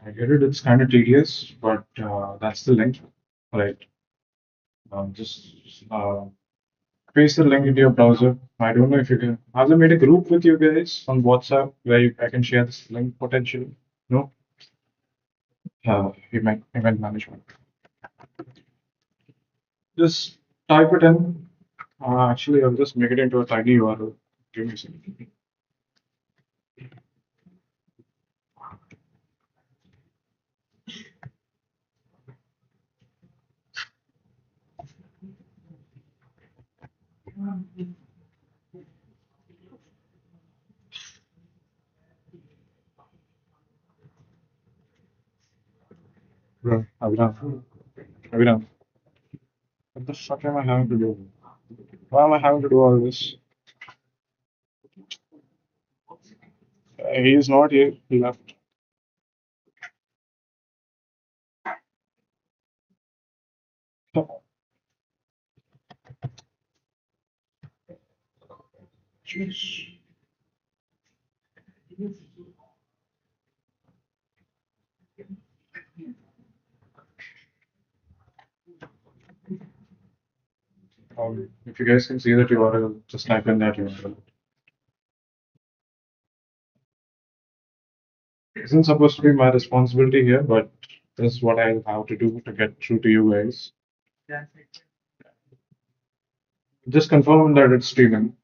I get it. It's kind of tedious, but that's the link, right? Just paste the link into your browser. I don't know if you can. Have I made a group with you guys on WhatsApp where I can share this link potentially? No? Event management. Just type it in. Actually, I'll just make it into a tiny URL. Give me a second. Bro, Abhinav, what the fuck am I having to do? Why am I having to do all this? He is not here. He left. Jeez. If you guys can see that URL, just type in that URL. Isn't supposed to be my responsibility here, but this is what I have to do to get through to you guys. Just confirm that it's streaming.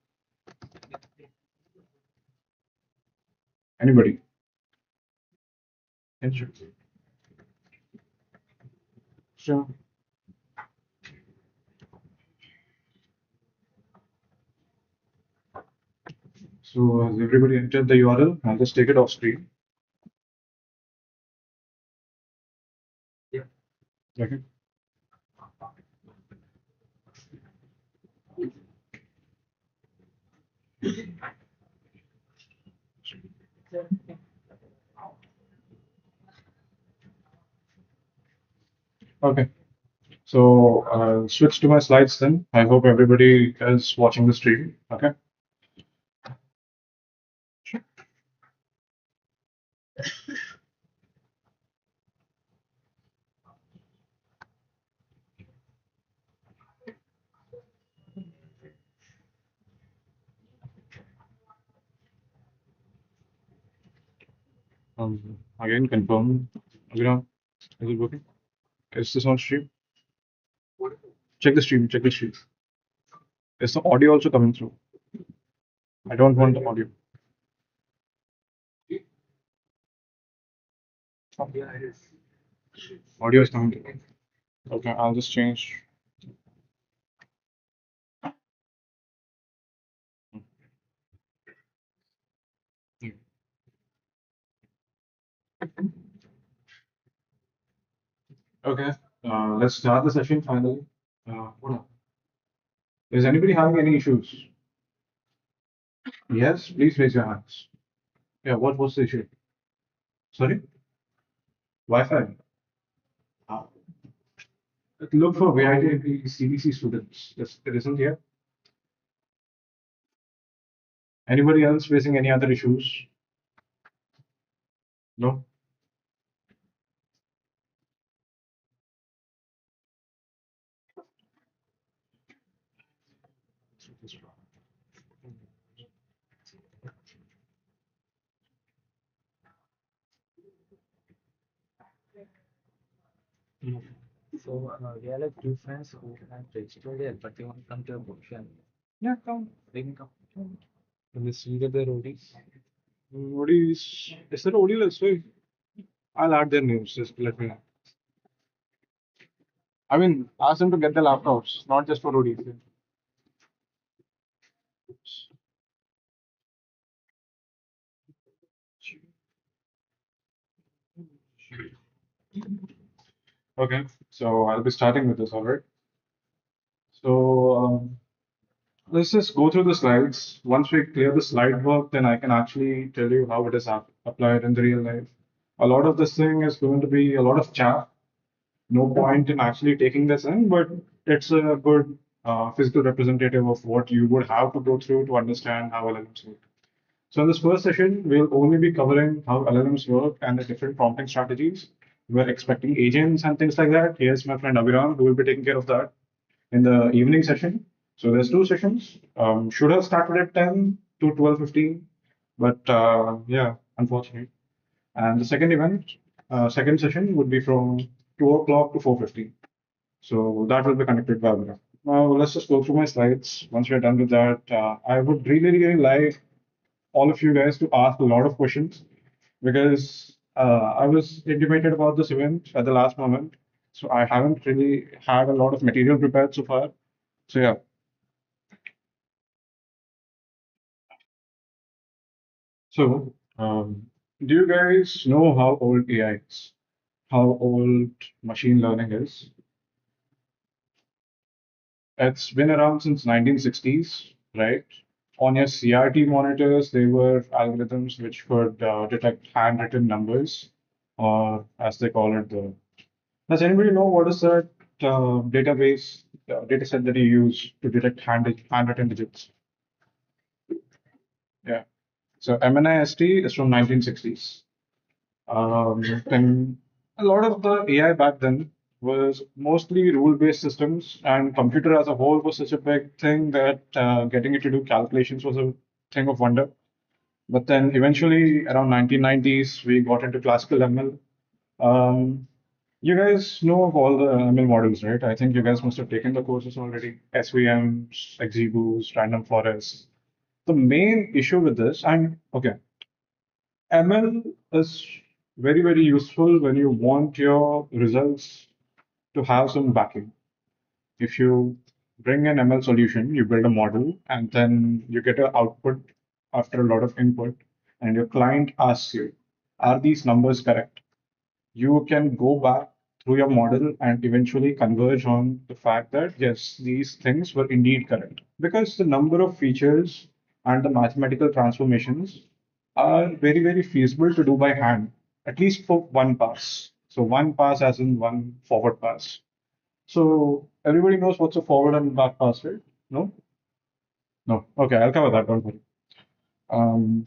Anybody? Sure. Sure. So has everybody entered the URL? I'll just take it off screen. Okay. Okay. So I'll switch to my slides then. I hope everybody is watching the stream. Okay. Again, confirm. Abhinav, is it working? Is this on stream? Check the stream. Check the stream. Is the audio also coming through? I don't want the audio. Audio is coming through. Okay, I'll just change. Okay, let's start the session finally. Hold on. Is anybody having any issues? Yes, please raise your hands. Yeah, what's the issue? Sorry? Wi-Fi. Uh, Look for VITP CDC students. It isn't here. Anybody else facing any other issues? No? So we are like two friends who have registered there, but they want to come to a function. Yeah, come. They can come. Can they see that they're roadies? Is there OD? Let's wait. I'll add their names. Just let me know. I mean, ask them to get the laptops, not just for ODs. Okay, so I'll be starting with this, all right? So let's just go through the slides. Once we clear the slide work, then I can actually tell you how it is applied in the real life. A lot of this thing is going to be a lot of chat. No point in actually taking this in, but it's a good physical representative of what you would have to go through to understand how LLMs work. So in this first session, we'll only be covering how LLMs work and the different prompting strategies. We're expecting agents and things like that. Here's my friend Abhiram, who will be taking care of that in the evening session. So there's two sessions. Should have started at 10 to 12:15, but yeah, unfortunately. And the second session would be from 2 o'clock to 4:15. So that will be connected by Abhiram. Now let's just go through my slides. Once we're done with that, I would really, really like all of you guys to ask a lot of questions because I was intimated about this event at the last moment. So I haven't really had a lot of material prepared so far. So yeah. So do you guys know how old AI is? How old machine learning is? It's been around since 1960s, right? On your CRT monitors, there were algorithms which could detect handwritten numbers, or as they call it, the. Does anybody know what is that database data set that you use to detect handwritten digits? Yeah. So MNIST is from 1960s. Then a lot of the AI back then was mostly rule-based systems, and computer as a whole was such a big thing that getting it to do calculations was a thing of wonder. But then eventually, around 1990s, we got into classical ML. Um, you guys know of all the ML models, right? I think you guys must have taken the courses already. SVMs, XGBoost, random forest. The main issue with this, and okay, ML is very, very useful when you want your results to have some backing. If you bring an ML solution, you build a model, and then you get an output after a lot of input, and your client asks you, are these numbers correct? You can go back through your model and eventually converge on the fact that yes, these things were indeed correct. Because the number of features and the mathematical transformations are very, very feasible to do by hand, at least for one pass. So one pass as in one forward pass. So everybody knows what's a forward and back pass, right? No? No. Okay, I'll cover that. Don't worry. Um,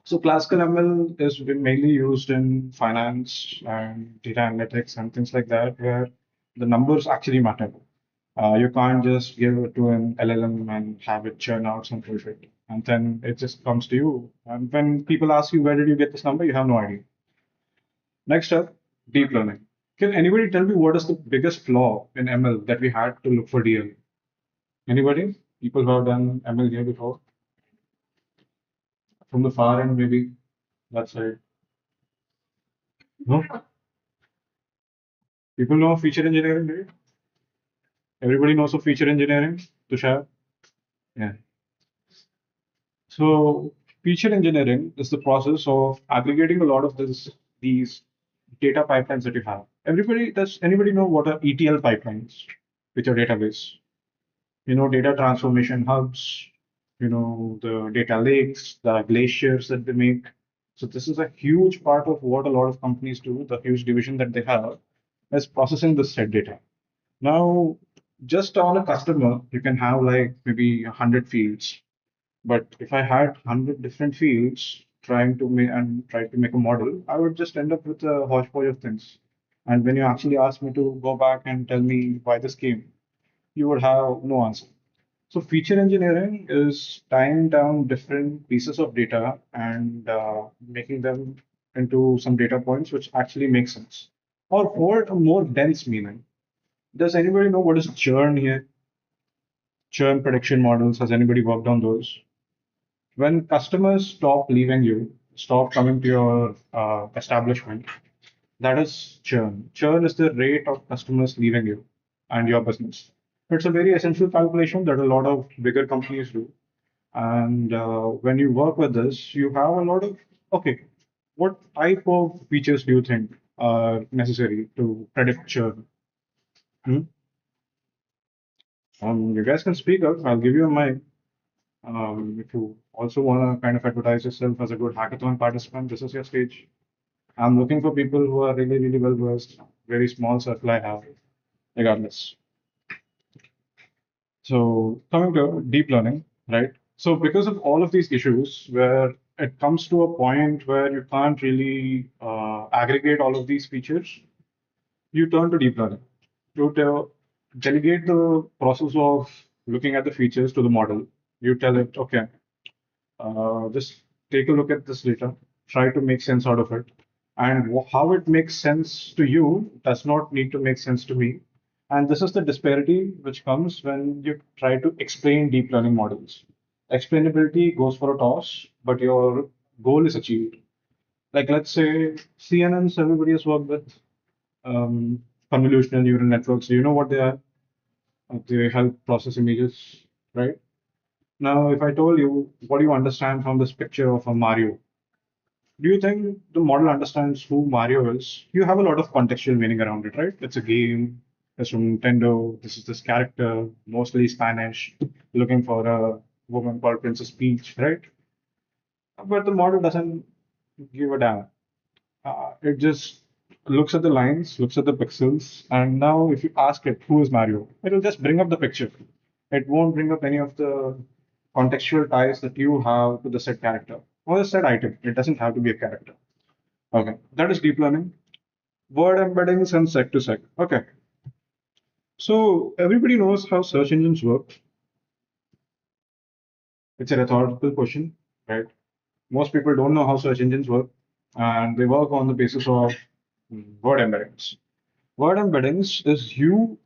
so classical ML is mainly used in finance and data analytics and things like that, where the numbers actually matter. You can't just give it to an LLM and have it churn out some bullshit, and then it just comes to you. And when people ask you, where did you get this number? You have no idea. Next up, deep learning. Can anybody tell me what is the biggest flaw in ML that we had to look for DL? Anybody? People who have done ML here before? From the far end, maybe that side. No? People know feature engineering, right? Everybody knows of feature engineering, Tushar? Yeah. So feature engineering is the process of aggregating a lot of these data pipelines that you have. Does anybody know what are ETL pipelines with your database? You know, data transformation hubs, you know, the data lakes, the glaciers that they make. So this is a huge part of what a lot of companies do, the huge division that they have is processing this set data. Now, just on a customer, you can have like maybe 100 fields. But if I had 100 different fields try to make a model, I would just end up with a hodgepodge of things. And when you actually ask me to go back and tell me why this came, you would have no answer. So feature engineering is tying down different pieces of data and making them into some data points which actually make sense or hold a more dense meaning. Does anybody know what is churn here? Churn prediction models. Has anybody worked on those? When customers stop leaving you, stop coming to your establishment, that is churn. Churn is the rate of customers leaving you and your business. It's a very essential calculation that a lot of bigger companies do. And when you work with this, you have a lot of, okay, what type of features do you think are necessary to predict churn? Hmm? You guys can speak up. I'll give you a mic. If you also want to kind of advertise yourself as a good hackathon participant, this is your stage. I'm looking for people who are really, really well versed. Very small circle I have, regardless. So coming to deep learning, right? So because of all of these issues, where it comes to a point where you can't really aggregate all of these features, you turn to deep learning. You delegate the process of looking at the features to the model. You tell it, okay, just take a look at this data, try to make sense out of it. And how it makes sense to you does not need to make sense to me. And this is the disparity which comes when you try to explain deep learning models. Explainability goes for a toss, but your goal is achieved. Like, let's say CNNs, everybody has worked with convolutional neural networks. Do you know what they are? They help process images, right? Now, if I told you, what do you understand from this picture of a Mario? Do you think the model understands who Mario is? You have a lot of contextual meaning around it, right? It's a game, it's from Nintendo, this is this character, mostly Spanish, looking for a woman called Princess Peach, right? But the model doesn't give a damn. It just looks at the lines, looks at the pixels, and now if you ask it who is Mario, it'll just bring up the picture. It won't bring up any of the contextual ties that you have to the set character or the set item. It doesn't have to be a character. Okay, that is deep learning. Word embeddings and sec to sec. Okay, so everybody knows how search engines work. It's a rhetorical question, right? Most people don't know how search engines work, and they work on the basis of word embeddings. Word embeddings is you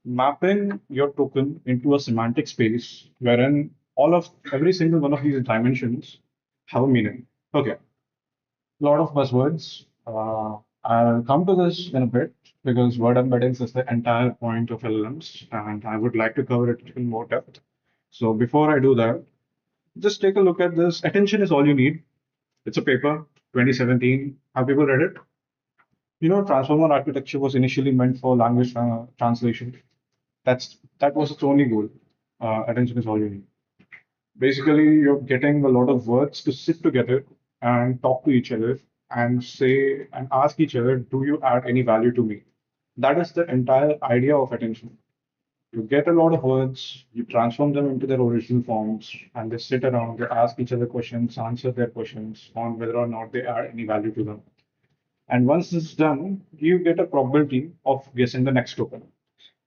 mapping your token into a semantic space wherein all of every single one of these dimensions have a meaning. Okay, a lot of buzzwords. I'll come to this in a bit because word embeddings is the entire point of LLMs, and I would like to cover it in more depth. So before I do that, just take a look at this. Attention is all you need. It's a paper, 2017. Have people read it? You know, transformer architecture was initially meant for language translation. That was its only goal. Attention is all you need. Basically, you're getting a lot of words to sit together and talk to each other and say and ask each other, do you add any value to me? That is the entire idea of attention. You get a lot of words, you transform them into their original forms, and they sit around, they ask each other questions, answer their questions on whether or not they add any value to them. And once this is done, you get a probability of guessing the next token.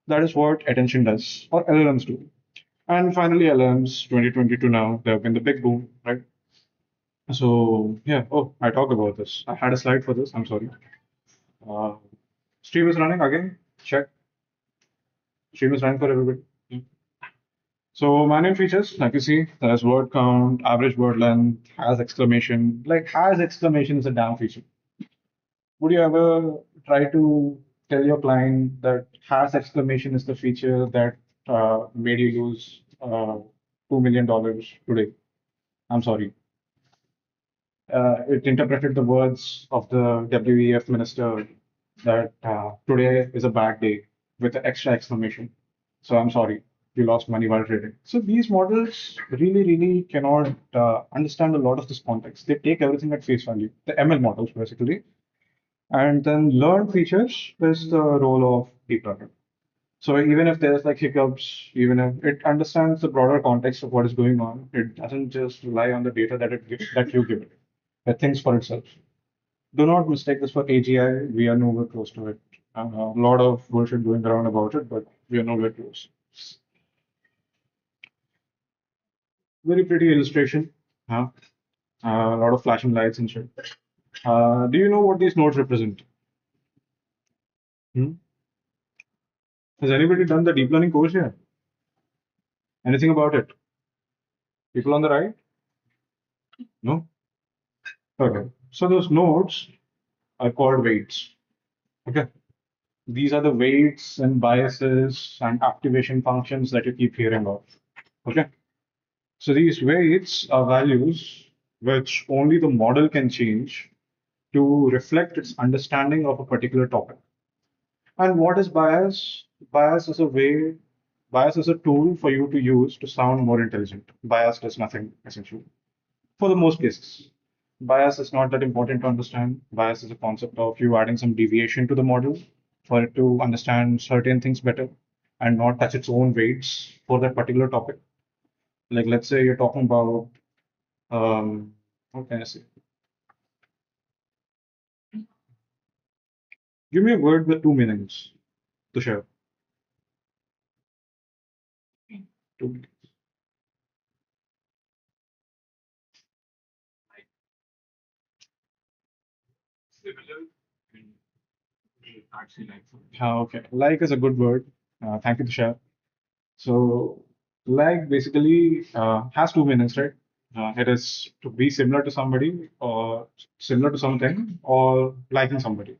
That is what attention does, or LLMs do. And finally, LLMs 2022 now, they have been the big boom, right? So, yeah, oh, I talked about this. I had a slide for this, I'm sorry. Uh, Stream is running again, check. Stream is running for everybody. So, manual features, like you see, there's word count, average word length, has exclamation. Like, has exclamation is a damn feature. Would you ever try to tell your client that has exclamation is the feature that made you lose $2 million today? I'm sorry. It interpreted the words of the WEF minister that today is a bad day with an extra exclamation. So I'm sorry, you lost money while trading. So these models really cannot understand a lot of this context. They take everything at face value. The ML models basically, and then learn features is the role of deep learning. So even if there's like hiccups, even if it understands the broader context of what is going on, it doesn't just rely on the data that it gives, that you give it. It thinks for itself. Do not mistake this for AGI. We are nowhere close to it. A lot of bullshit going around about it, but we are nowhere close. Very pretty illustration. Huh? A lot of flashing lights and shit. Do you know what these nodes represent? Hmm? Has anybody done the deep learning course here? Anything about it? People on the right? No? Okay. So those nodes are called weights. Okay. These are the weights and biases and activation functions that you keep hearing of. Okay. So these weights are values which only the model can change to reflect its understanding of a particular topic. And what is bias? Bias is a way, bias is a tool for you to use to sound more intelligent. Bias does nothing essentially. For the most cases. Bias is not that important to understand. Bias is a concept of you adding some deviation to the model for it to understand certain things better and not touch its own weights for that particular topic. Like let's say you're talking about what can I say? Give me a word with two meanings to share. Two meanings. Okay. Like is a good word. Thank you, Tushar. So, like basically has two meanings, right? It is to be similar to somebody or similar to something or liking somebody.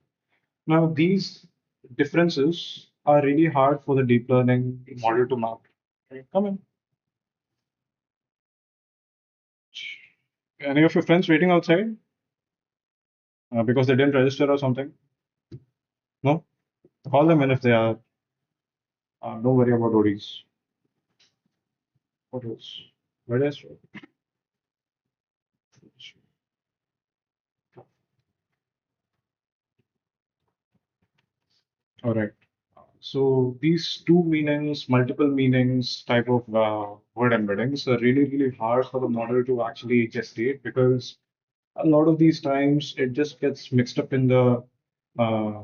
Now, these differences are really hard for the deep learning model to map. Okay, come in. Any of your friends waiting outside because they didn't register or something? No? Call them in if they are. Don't worry about ODs. What else? Where is All right. So these two meanings, multiple meanings type of word embeddings are really, really hard for the model to actually gestate because a lot of these times it just gets mixed up in the uh,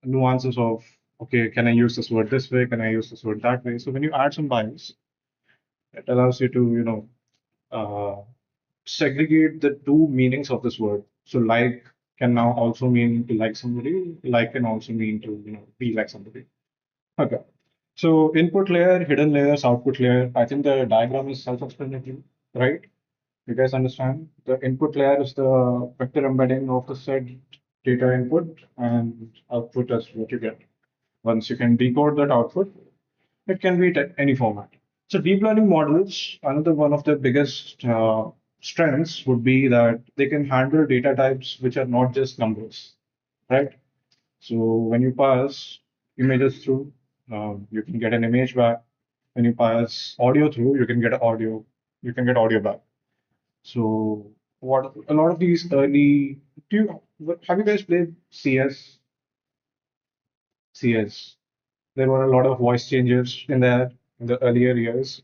nuances of, okay, can I use this word this way? Can I use this word that way? So when you add some bias, it allows you to, uh, segregate the two meanings of this word. So like can now also mean to like somebody, like can also mean to, be like somebody. Okay. So input layer, hidden layers, output layer. I think the diagram is self-explanatory, right? You guys understand? The input layer is the vector embedding of the said data input, and output is what you get. Once you can decode that output, it can be any format. So deep learning models, another one of the biggest strengths would be that they can handle data types which are not just numbers, right? So when you pass images through, you can get an image back. When you pass audio through, you can get audio back. So what a lot of these early, do have you guys played CS? CS. There were a lot of voice changes in there in the earlier years.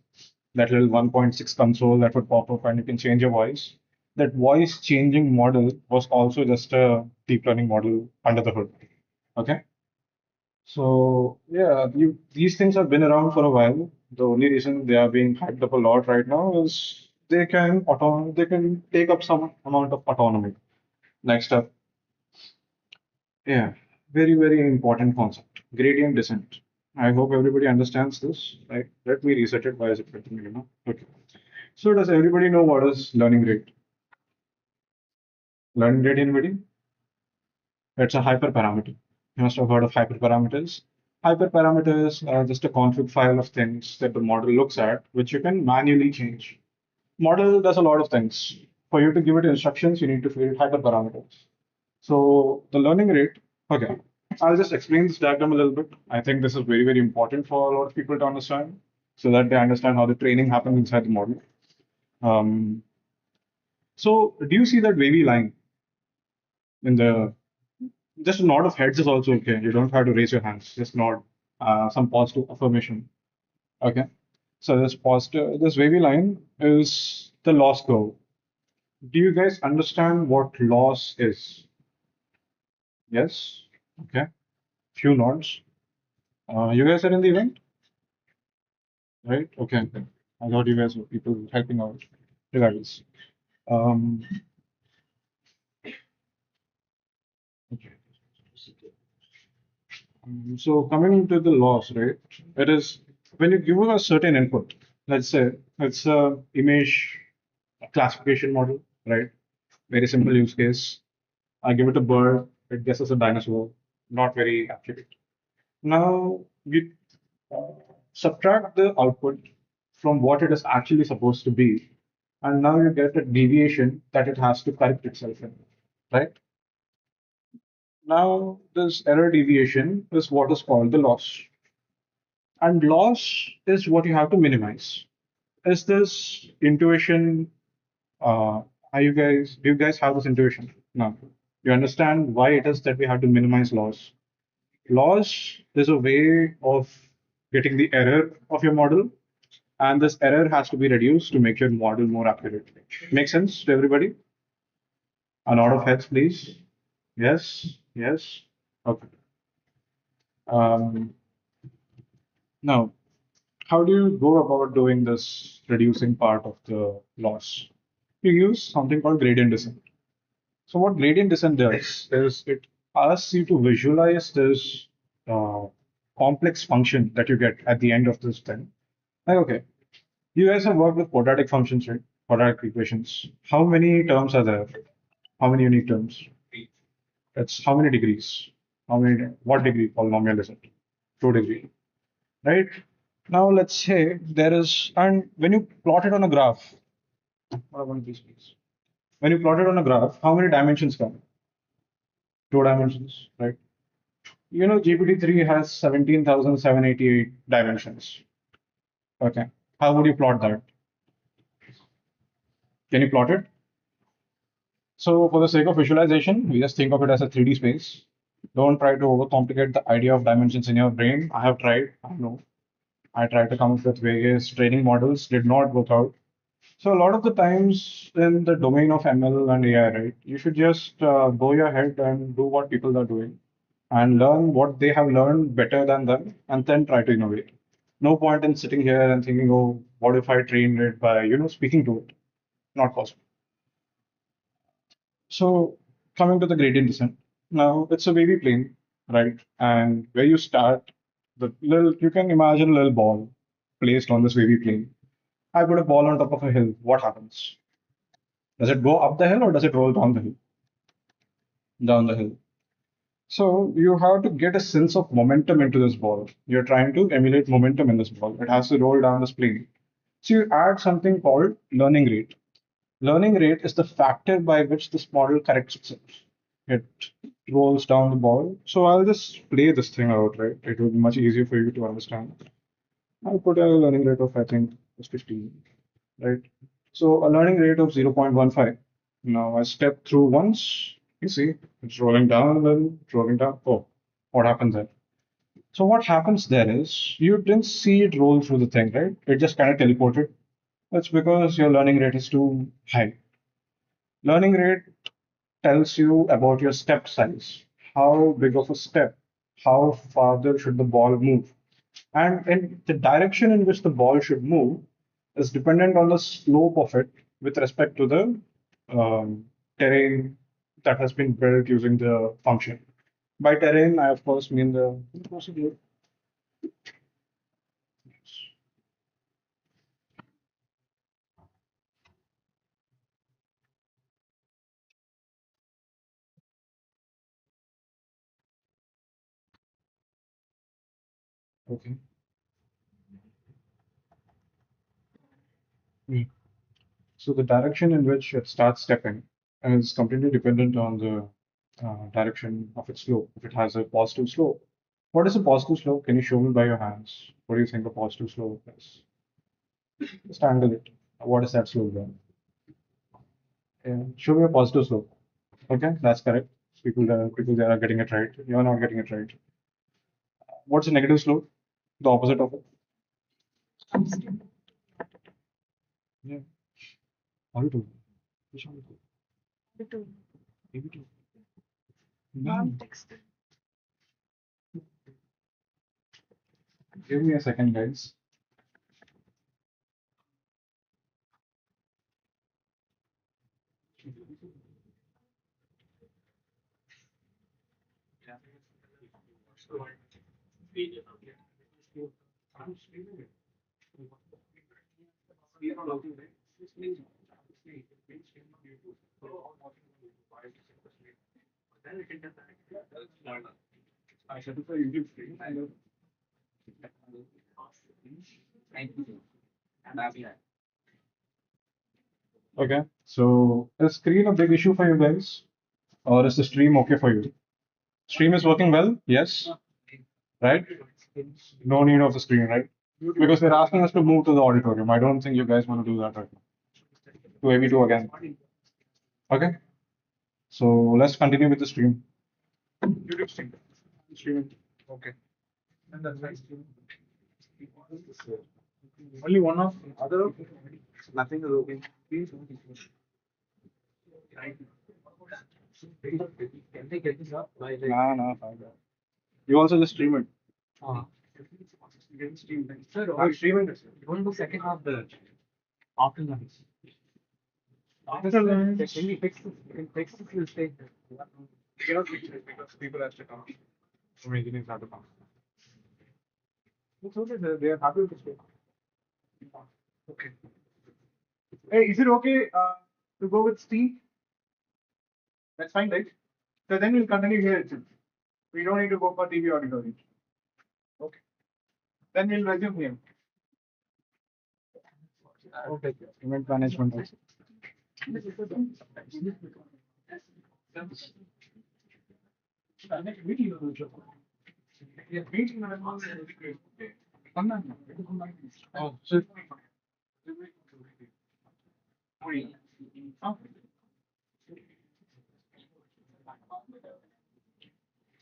That little 1.6 console that would pop up and you can change your voice. That voice changing model was also just a deep learning model under the hood. Okay. So yeah, these things have been around for a while. The only reason they are being hyped up a lot right now is they can take up some amount of autonomy. Next up, yeah, very very important concept, gradient descent. I hope everybody understands this. Right? Let me reset it. Why is it fitting? Okay. So does everybody know what is learning rate? Learning rate in NVIDIA? It's a hyperparameter. You must have heard of hyperparameters. Hyperparameters are just a config file of things that the model looks at, which you can manually change. Model does a lot of things. For you to give it instructions, you need to feed it hyperparameters. So the learning rate, okay, I'll just explain this diagram a little bit. I think this is very, very important for a lot of people to understand so that they understand how the training happens inside the model. Um, so do you see that wavy line in the just a nod of heads is also okay. You don't have to raise your hands. Just nod. Some positive affirmation. Okay. So this wavy line is the loss curve. Do you guys understand what loss is? Yes. Okay. Few nods. You guys are in the event, right? Okay. I thought you guys were people helping out. Regardless. Um, okay. So coming to the loss, right? It is when you give a certain input. Let's say it's a image classification model, right? Very simple use case. I give it a bird, it guesses a dinosaur. Not very accurate. Now you subtract the output from what it is actually supposed to be, and now you get a deviation that it has to correct itself in, right? Now this error deviation is what is called the loss. And loss is what you have to minimize. Is this intuition? Do you guys have this intuition? No. You understand why it is that we have to minimize loss. Loss is a way of getting the error of your model and this error has to be reduced to make your model more accurate. Make sense to everybody? A lot of heads, please. Yes, yes. Okay. Um, Now, how do you go about doing this reducing part of the loss? You use something called gradient descent. So what gradient descent does is it asks you to visualize this uh, complex function that you get at the end of this thing. Like, okay, you guys have worked with quadratic functions, right? Quadratic equations. How many terms are there? How many unique terms? It's how many degrees? How many? What degree polynomial is it? 2 degree, right? Now let's say there is, and when you plot it on a graph, what are one of these please? When you plot it on a graph, how many dimensions come? 2 dimensions, right? You know, GPT-3 has 17,788 dimensions. Okay. How would you plot that? Can you plot it? So for the sake of visualization, we just think of it as a 3D space. Don't try to overcomplicate the idea of dimensions in your brain. I have tried, I know. I tried to come up with various training models, did not work out. So a lot of the times in the domain of ML and AI, right, you should just go ahead and do what people are doing and learn what they have learned better than them and then try to innovate. No point in sitting here and thinking, oh, what if I trained it by, speaking to it? Not possible. So coming to the gradient descent, now it's a wavy plane, right? And where you start, you can imagine a little ball placed on this wavy plane. I put a ball on top of a hill. What happens? Does it go up the hill or does it roll down the hill? Down the hill. So you have to get a sense of momentum into this ball. You're trying to emulate momentum in this ball. It has to roll down this plane. So you add something called learning rate. Learning rate is the factor by which this model corrects itself. It rolls down the ball. So I'll just play this thing out, right? It will be much easier for you to understand. I'll put a learning rate of, I think, 15, right? So a learning rate of 0.15. Now I step through once. You see, it's rolling down a little, rolling down. Oh, what happens there? So what happens there is you didn't see it roll through the thing, right? It just kind of teleported. That's because your learning rate is too high. Learning rate tells you about your step size. How big of a step? How farther should the ball move? And in the direction in which the ball should move is dependent on the slope of it with respect to the terrain that has been built using the function. By terrain, I of course mean the procedure. Okay. Mm. So the direction in which it starts stepping is completely dependent on the direction of its slope. If it has a positive slope, what is a positive slope? Can you show me by your hands? What do you think a positive slope is? Just angle it. What is that slope then? Yeah. Show me a positive slope. Okay, that's correct. People there are getting it right. You're not getting it right. What's a negative slope? The opposite of it. Yeah. All two. Which one? Maybe two. No. Give me a second, guys. Okay. So is screen a big issue for you guys, or is the stream okay for you? Stream is working well. Yes. Right. No need of the screen, right? Because they're asking us to move to the auditorium. I don't think you guys want to do that right now. To AV2 again. Okay. So let's continue with the stream. YouTube stream. Streaming. Okay. Only one of other nothing is okay. Can they get this up by like Nah, nah, fine. You also just stream it. uh, sir, I'm streaming it. you want to do second half the after lunch? After lunch. Can we fix this? You can fix this, we'll stay here. You cannot fix it because people have to come. Some engineers have to come. It's okay, sir. They are happy to stay. Okay. Hey, is it okay to go with Steve? That's fine, right? So then we'll continue here itself. We don't need to go for TV auditorium. Okay. Then we'll resume here. Okay. Event management also. Oh, so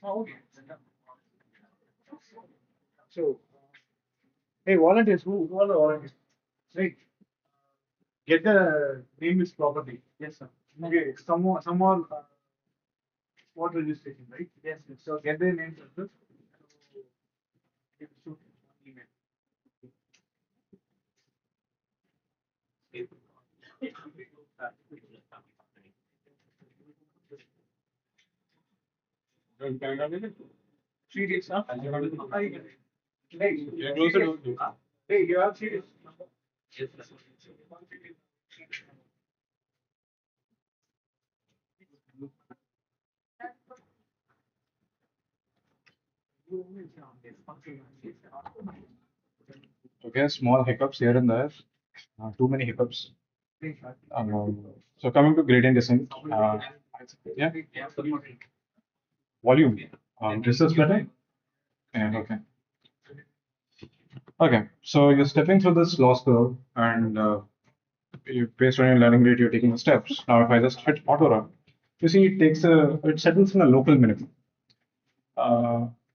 oh, okay. So, hey, volunteers, who are the volunteers? Right. Get the name list properly. Yes, sir. Okay, some more spot registration, right? Yes, yes. So get their names first. So, it should email. Three days, huh? Hey, yeah, closer to hey, you have 3 days. Yes, sir. Okay, small hiccups here and there. Too many hiccups. So coming to gradient descent, yeah, volume. Is this better? Yeah, okay. Okay, so you're stepping through this loss curve, and based on your learning rate, you're taking the steps. Now, if I just hit auto run, you see it settles in a local minimum.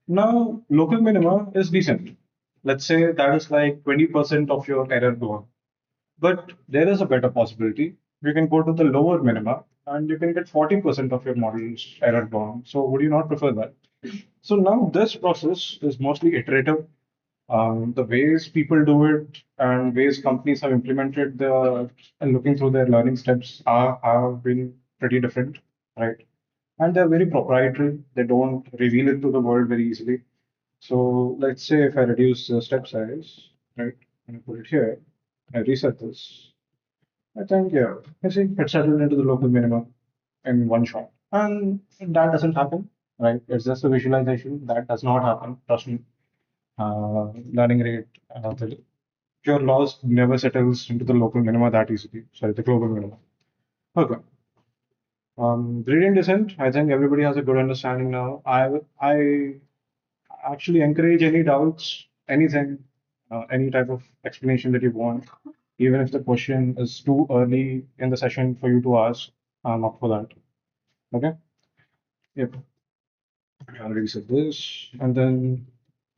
Now, local minima is decent. Let's say that is like 20% of your error bar. But there is a better possibility. You can go to the lower minima and you can get 40% of your model's error bar. So would you not prefer that? So now this process is mostly iterative. The ways people do it and ways companies have implemented the and looking through their learning steps have been pretty different, right? And they're very proprietary. They don't reveal it to the world very easily. So let's say if I reduce the step size, right, and I put it here, I reset this. I think, yeah, I see it settled into the local minimum in one shot. And that doesn't happen, right? It's just a visualization. That does not happen. Trust me. Learning rate, your loss never settles into the local minima that easily. Sorry, the global minima. Okay. Gradient descent, I think everybody has a good understanding now. I actually encourage any doubts, anything, any type of explanation that you want, even if the question is too early in the session for you to ask. I'm up for that. Okay. Yep. I already said this. And then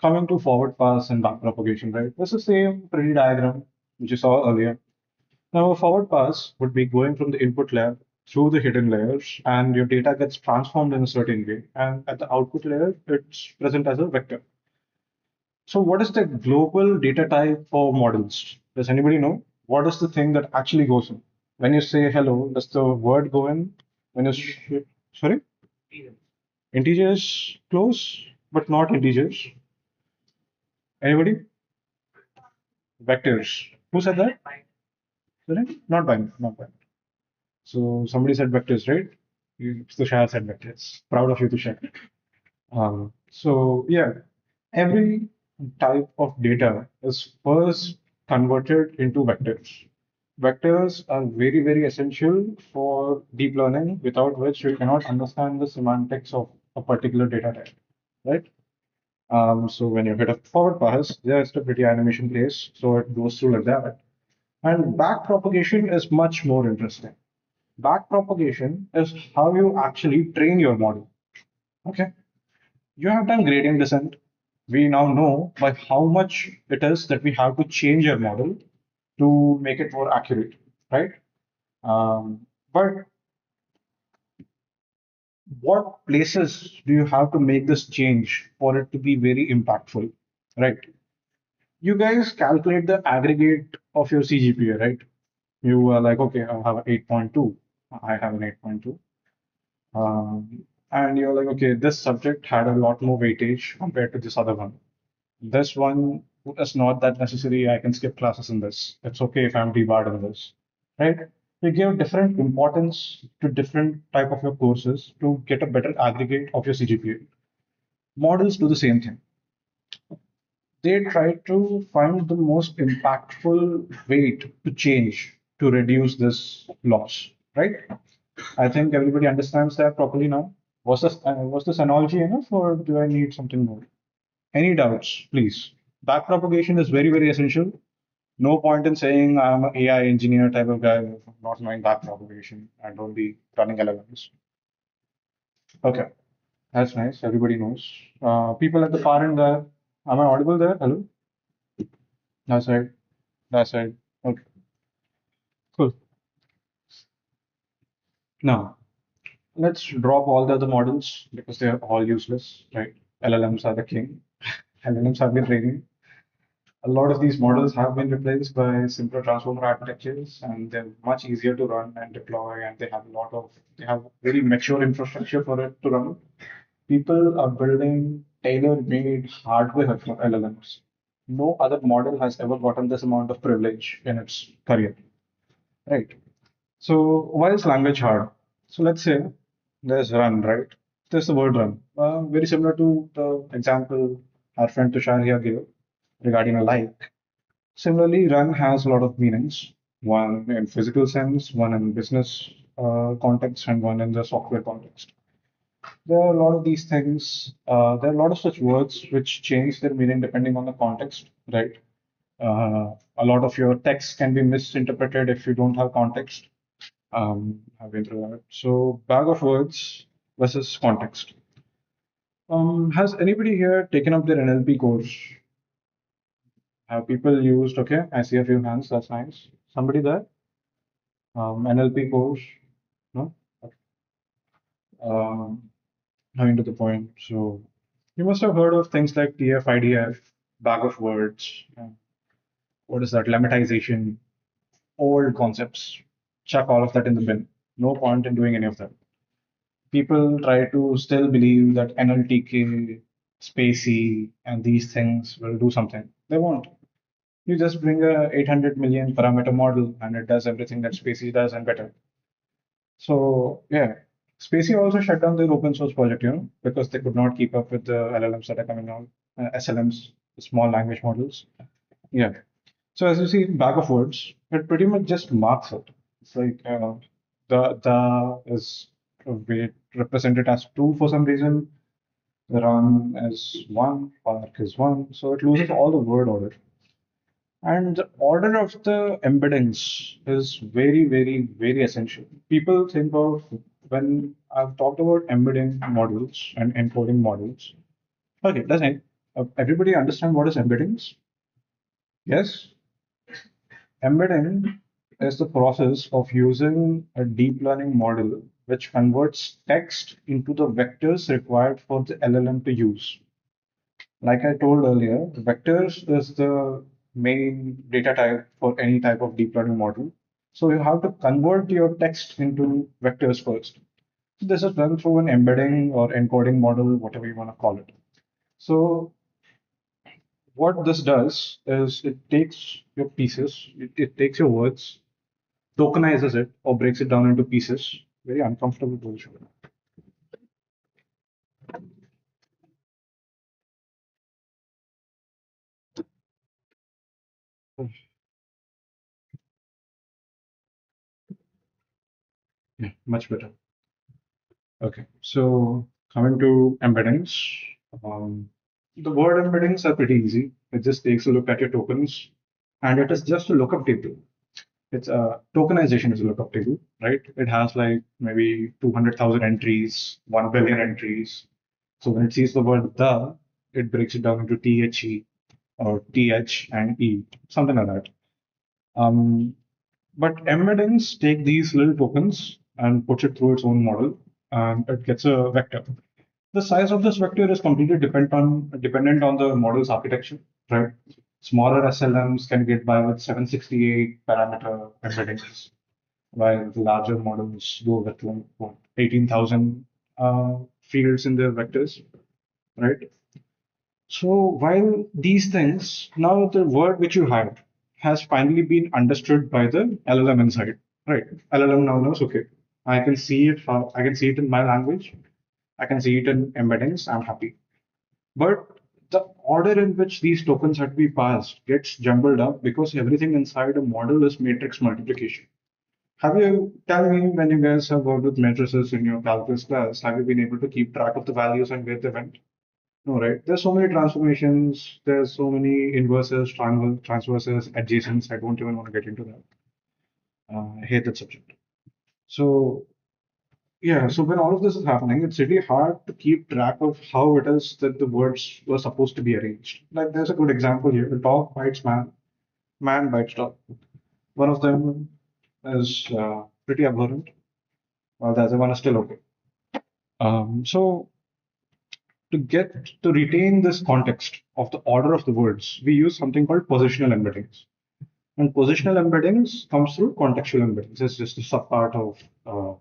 coming to forward pass and back propagation, right? It's the same pretty diagram which you saw earlier. Now, a forward pass would be going from the input layer through the hidden layers, and your data gets transformed in a certain way. And at the output layer, it's present as a vector. So, what is the global data type for models? Does anybody know? What is the thing that actually goes in? When you say hello, does the word go in? When you sorry, integers close, but not integers. Anybody? Vectors. Who said that? Sorry? Not binary. Not binary. So somebody said vectors, right? Tushar said vectors. Proud of you, Tushar. So yeah, every type of data is first converted into vectors. Vectors are very, very essential for deep learning, without which you cannot understand the semantics of a particular data type, right? So when you hit a forward pass, there's the pretty animation plays, so it goes through like that. And back propagation is much more interesting. Back propagation is how you actually train your model. Okay. You have done gradient descent. We now know by how much it is that we have to change our model to make it more accurate, right? But what places do you have to make this change for it to be very impactful, right? You guys calculate the aggregate of your CGPA, right? You are like, okay, I have an 8.2. I have an 8.2. And you're like, okay, this subject had a lot more weightage compared to this other one. This one is not that necessary. I can skip classes in this. It's okay if I'm debarred in this, right? You give different importance to different type of your courses to get a better aggregate of your CGPA. Models do the same thing. They try to find the most impactful way to change to reduce this loss, right? I think everybody understands that properly now. Was this analogy enough, or do I need something more? Any doubts, please? Backpropagation is very, very essential. No point in saying I'm an AI engineer type of guy, not knowing backpropagation and only running LLMs. Okay, that's nice. Everybody knows. People at the far end there. Am I audible there? Hello? That's right. That's right. Okay, cool. Now, let's drop all the other models because they are all useless, right? LLMs are the king. LLMs have been training. A lot of these models have been replaced by simpler transformer architectures, and they're much easier to run and deploy, and they have very mature infrastructure for it to run. People are building tailor-made hardware for LLMs. No other model has ever gotten this amount of privilege in its career, right? So why is language hard? So let's say there's run, right? There's the word run. Very similar to the example our friend Tushar here gave regarding a like. Similarly, run has a lot of meanings, one in physical sense, one in business context, and one in the software context. There are a lot of these things. There are a lot of such words which change their meaning depending on the context, right? A lot of your text can be misinterpreted if you don't have context. I've been through that. So, bag of words versus context. Has anybody here taken up their NLP course? Have people used? Okay, I see a few hands. That's nice. Somebody there? NLP course? No? Okay. Um, Coming to the point. So, you must have heard of things like TF-IDF, bag of words. What is that? Lemmatization, old concepts. Chuck all of that in the bin. No point in doing any of that. People try to still believe that NLTK, Spacey, and these things will do something. They won't. You just bring a 800 million parameter model and it does everything that Spacey does and better. So yeah, Spacey also shut down their open source project, because they could not keep up with the LLMs that are coming out, SLMs, small language models. Yeah. So as you see, bag of words, it pretty much just marks it. It's like the is represented as two for some reason. The run is one, park is one. So it loses all the word order. And the order of the embeddings is very, very, very essential. People think of when I've talked about embedding models and encoding models. Okay, does everybody understand what is embeddings? Yes? Embedding is the process of using a deep learning model which converts text into the vectors required for the LLM to use. Like I told earlier, vectors is the main data type for any type of deep learning model. So you have to convert your text into vectors first. So this is done through an embedding or encoding model, whatever you want to call it. So what this does is it takes your pieces, it takes your words, tokenizes it or breaks it down into pieces. Very uncomfortable position. Yeah, much better. Okay, so coming to embeddings, um, the word embeddings are pretty easy. It just takes a look at your tokens, and it is just a lookup table. It's a tokenization is a lookup table, right? It has like maybe 200,000 entries, 1 billion entries. So when it sees the word the, it breaks it down into THE or TH and E, something like that. Um, but embeddings take these little tokens and puts it through its own model, and it gets a vector. The size of this vector is completely dependent on the model's architecture, right? Smaller SLMs can get by with 768 parameter embeddings, while the larger models go with like what, 18,000 fields in their vectors, right? So while these things, now the word which you had has finally been understood by the LLM inside, right? LLM now knows, okay, I can see it, I can see it in my language, I can see it in embeddings, I'm happy. But the order in which these tokens have to be passed gets jumbled up because everything inside a model is matrix multiplication. Have you, tell me, when you guys have worked with matrices in your calculus class, have you been able to keep track of the values and where they went? No, right? There's so many transformations, there's so many inverses, transverses, adjacents. I don't even want to get into that. I hate that subject. So, yeah, so when all of this is happening, it's really hard to keep track of how it is that the words were supposed to be arranged. Like, there's a good example here. The dog bites man, man bites dog. One of them is pretty abhorrent, while the other one is still okay. So, to retain this context of the order of the words, we use something called positional embeddings. And positional embeddings comes through contextual embeddings. It's just a subpart of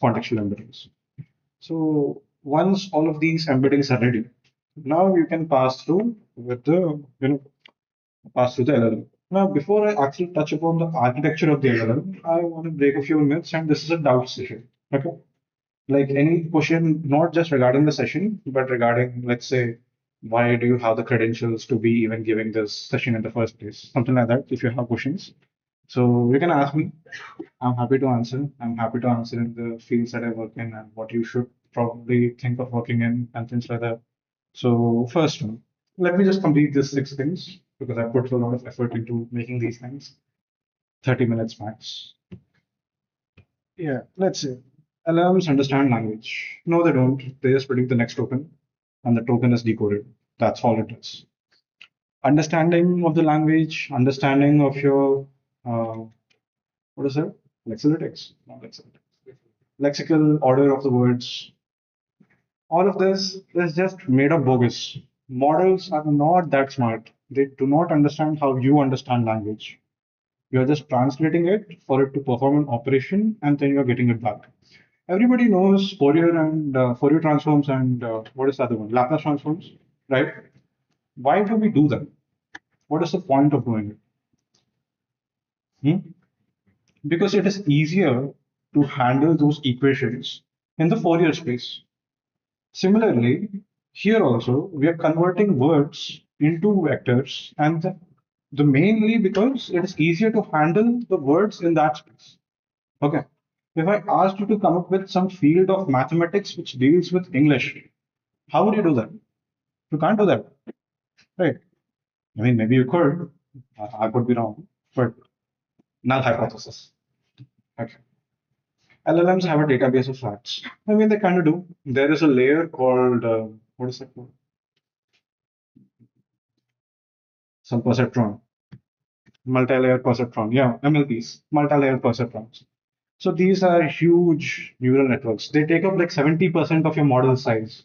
contextual embeddings. So once all of these embeddings are ready, now you can pass through with the pass through the LLM. Now, before I actually touch upon the architecture of the LLM, I want to break a few myths, and this is a doubt session. Okay, like any question, not just regarding the session, but regarding, let's say, why do you have the credentials to be even giving this session in the first place? Something like that, if you have questions. So you can ask me. I'm happy to answer. I'm happy to answer in the fields that I work in and what you should probably think of working in and things like that. So first one, let me just complete these six things because I put a lot of effort into making these things. 30 minutes max. Yeah, let's say LLMs understand language. No, they don't. They just predict the next token, and the token is decoded. That's all it does. Understanding of the language, understanding of your what is it? Lexilytics, not lexilytics. Lexical order of the words. All of this is just made up bogus. Models are not that smart. They do not understand how you understand language. You're just translating it for it to perform an operation, and then you're getting it back. Everybody knows Fourier and Fourier transforms and what is the other one? Laplace transforms, right? Why do we do that? What is the point of doing it? Hmm? Because it is easier to handle those equations in the Fourier space. Similarly, here also we are converting words into vectors, and the mainly because it is easier to handle the words in that space. Okay. If I asked you to come up with some field of mathematics which deals with English, how would you do that? You can't do that, right? I mean, maybe you could. I could be wrong, but null hypothesis. Okay. LLMs have a database of facts. I mean, they kind of do. There is a layer called what is it called? Some perceptron, multi-layer perceptron. Yeah, MLPs, multi-layer perceptrons. So these are huge neural networks. They take up like 70% of your model size.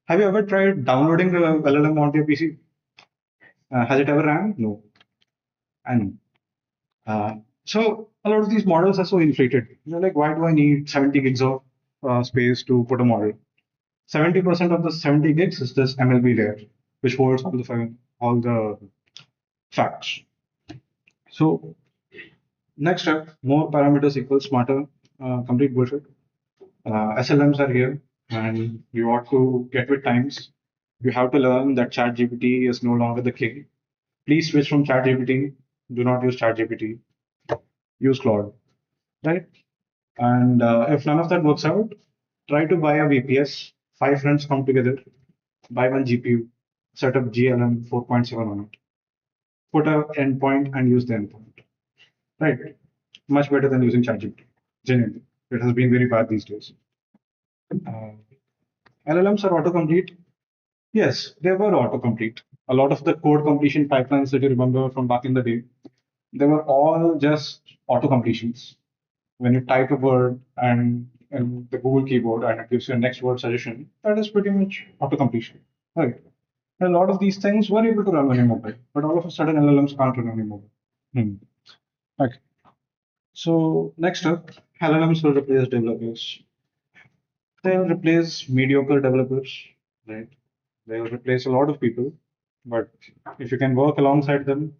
Have you ever tried downloading the LLM onto your PC? Has it ever ran? No. I know. So a lot of these models are so inflated. You're like, why do I need 70 gigs of space to put a model? 70% of the 70 gigs is this MLB layer, which holds all the facts. So next step, more parameters equals smarter, complete bullshit. SLMs are here, and you ought to get with times. You have to learn that ChatGPT is no longer the king. Please switch from ChatGPT. Do not use ChatGPT. Use Claude, right? And if none of that works out, try to buy a VPS. Five friends come together, buy one GPU, set up GLM 4.7 on it, put a endpoint and use the endpoint. Right? Much better than using ChatGPT. Genuinely, it has been very bad these days. Uh, LLMs are autocomplete. Yes, they were autocomplete. A lot of the code completion pipelines that you remember from back in the day, they were all just auto completions. When you type a word and in the Google keyboard and it gives you a next word suggestion, that is pretty much auto completion. Right. And a lot of these things were able to run on your mobile, but all of a sudden LLMs can't run on your mobile. Hmm. Okay. So next up, LLMs will replace developers. They'll replace mediocre developers, right? They'll replace a lot of people, but if you can work alongside them,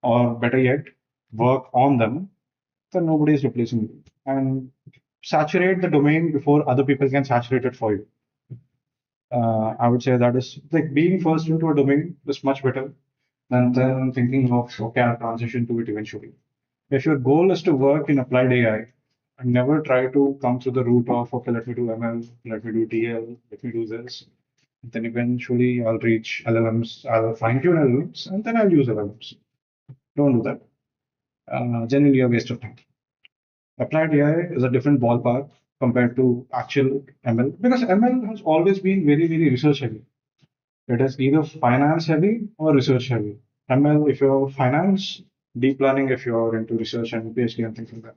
or better yet, work on them, then nobody is replacing you. And saturate the domain before other people can saturate it for you. I would say that is like being first into a domain is much better than then thinking of, okay, I'll transition to it eventually. If your goal is to work in applied AI, and never try to come through the route of, okay, let me do ML, let me do DL, let me do this. Then eventually I'll reach LLMs, I'll fine tune LLMs, and then I'll use LLMs. Don't do that. Generally, a waste of time. Applied AI is a different ballpark compared to actual ML because ML has always been very, very research heavy. It is either finance heavy or research heavy. ML, if you're finance, deep learning, if you're into research and PhD and things like that.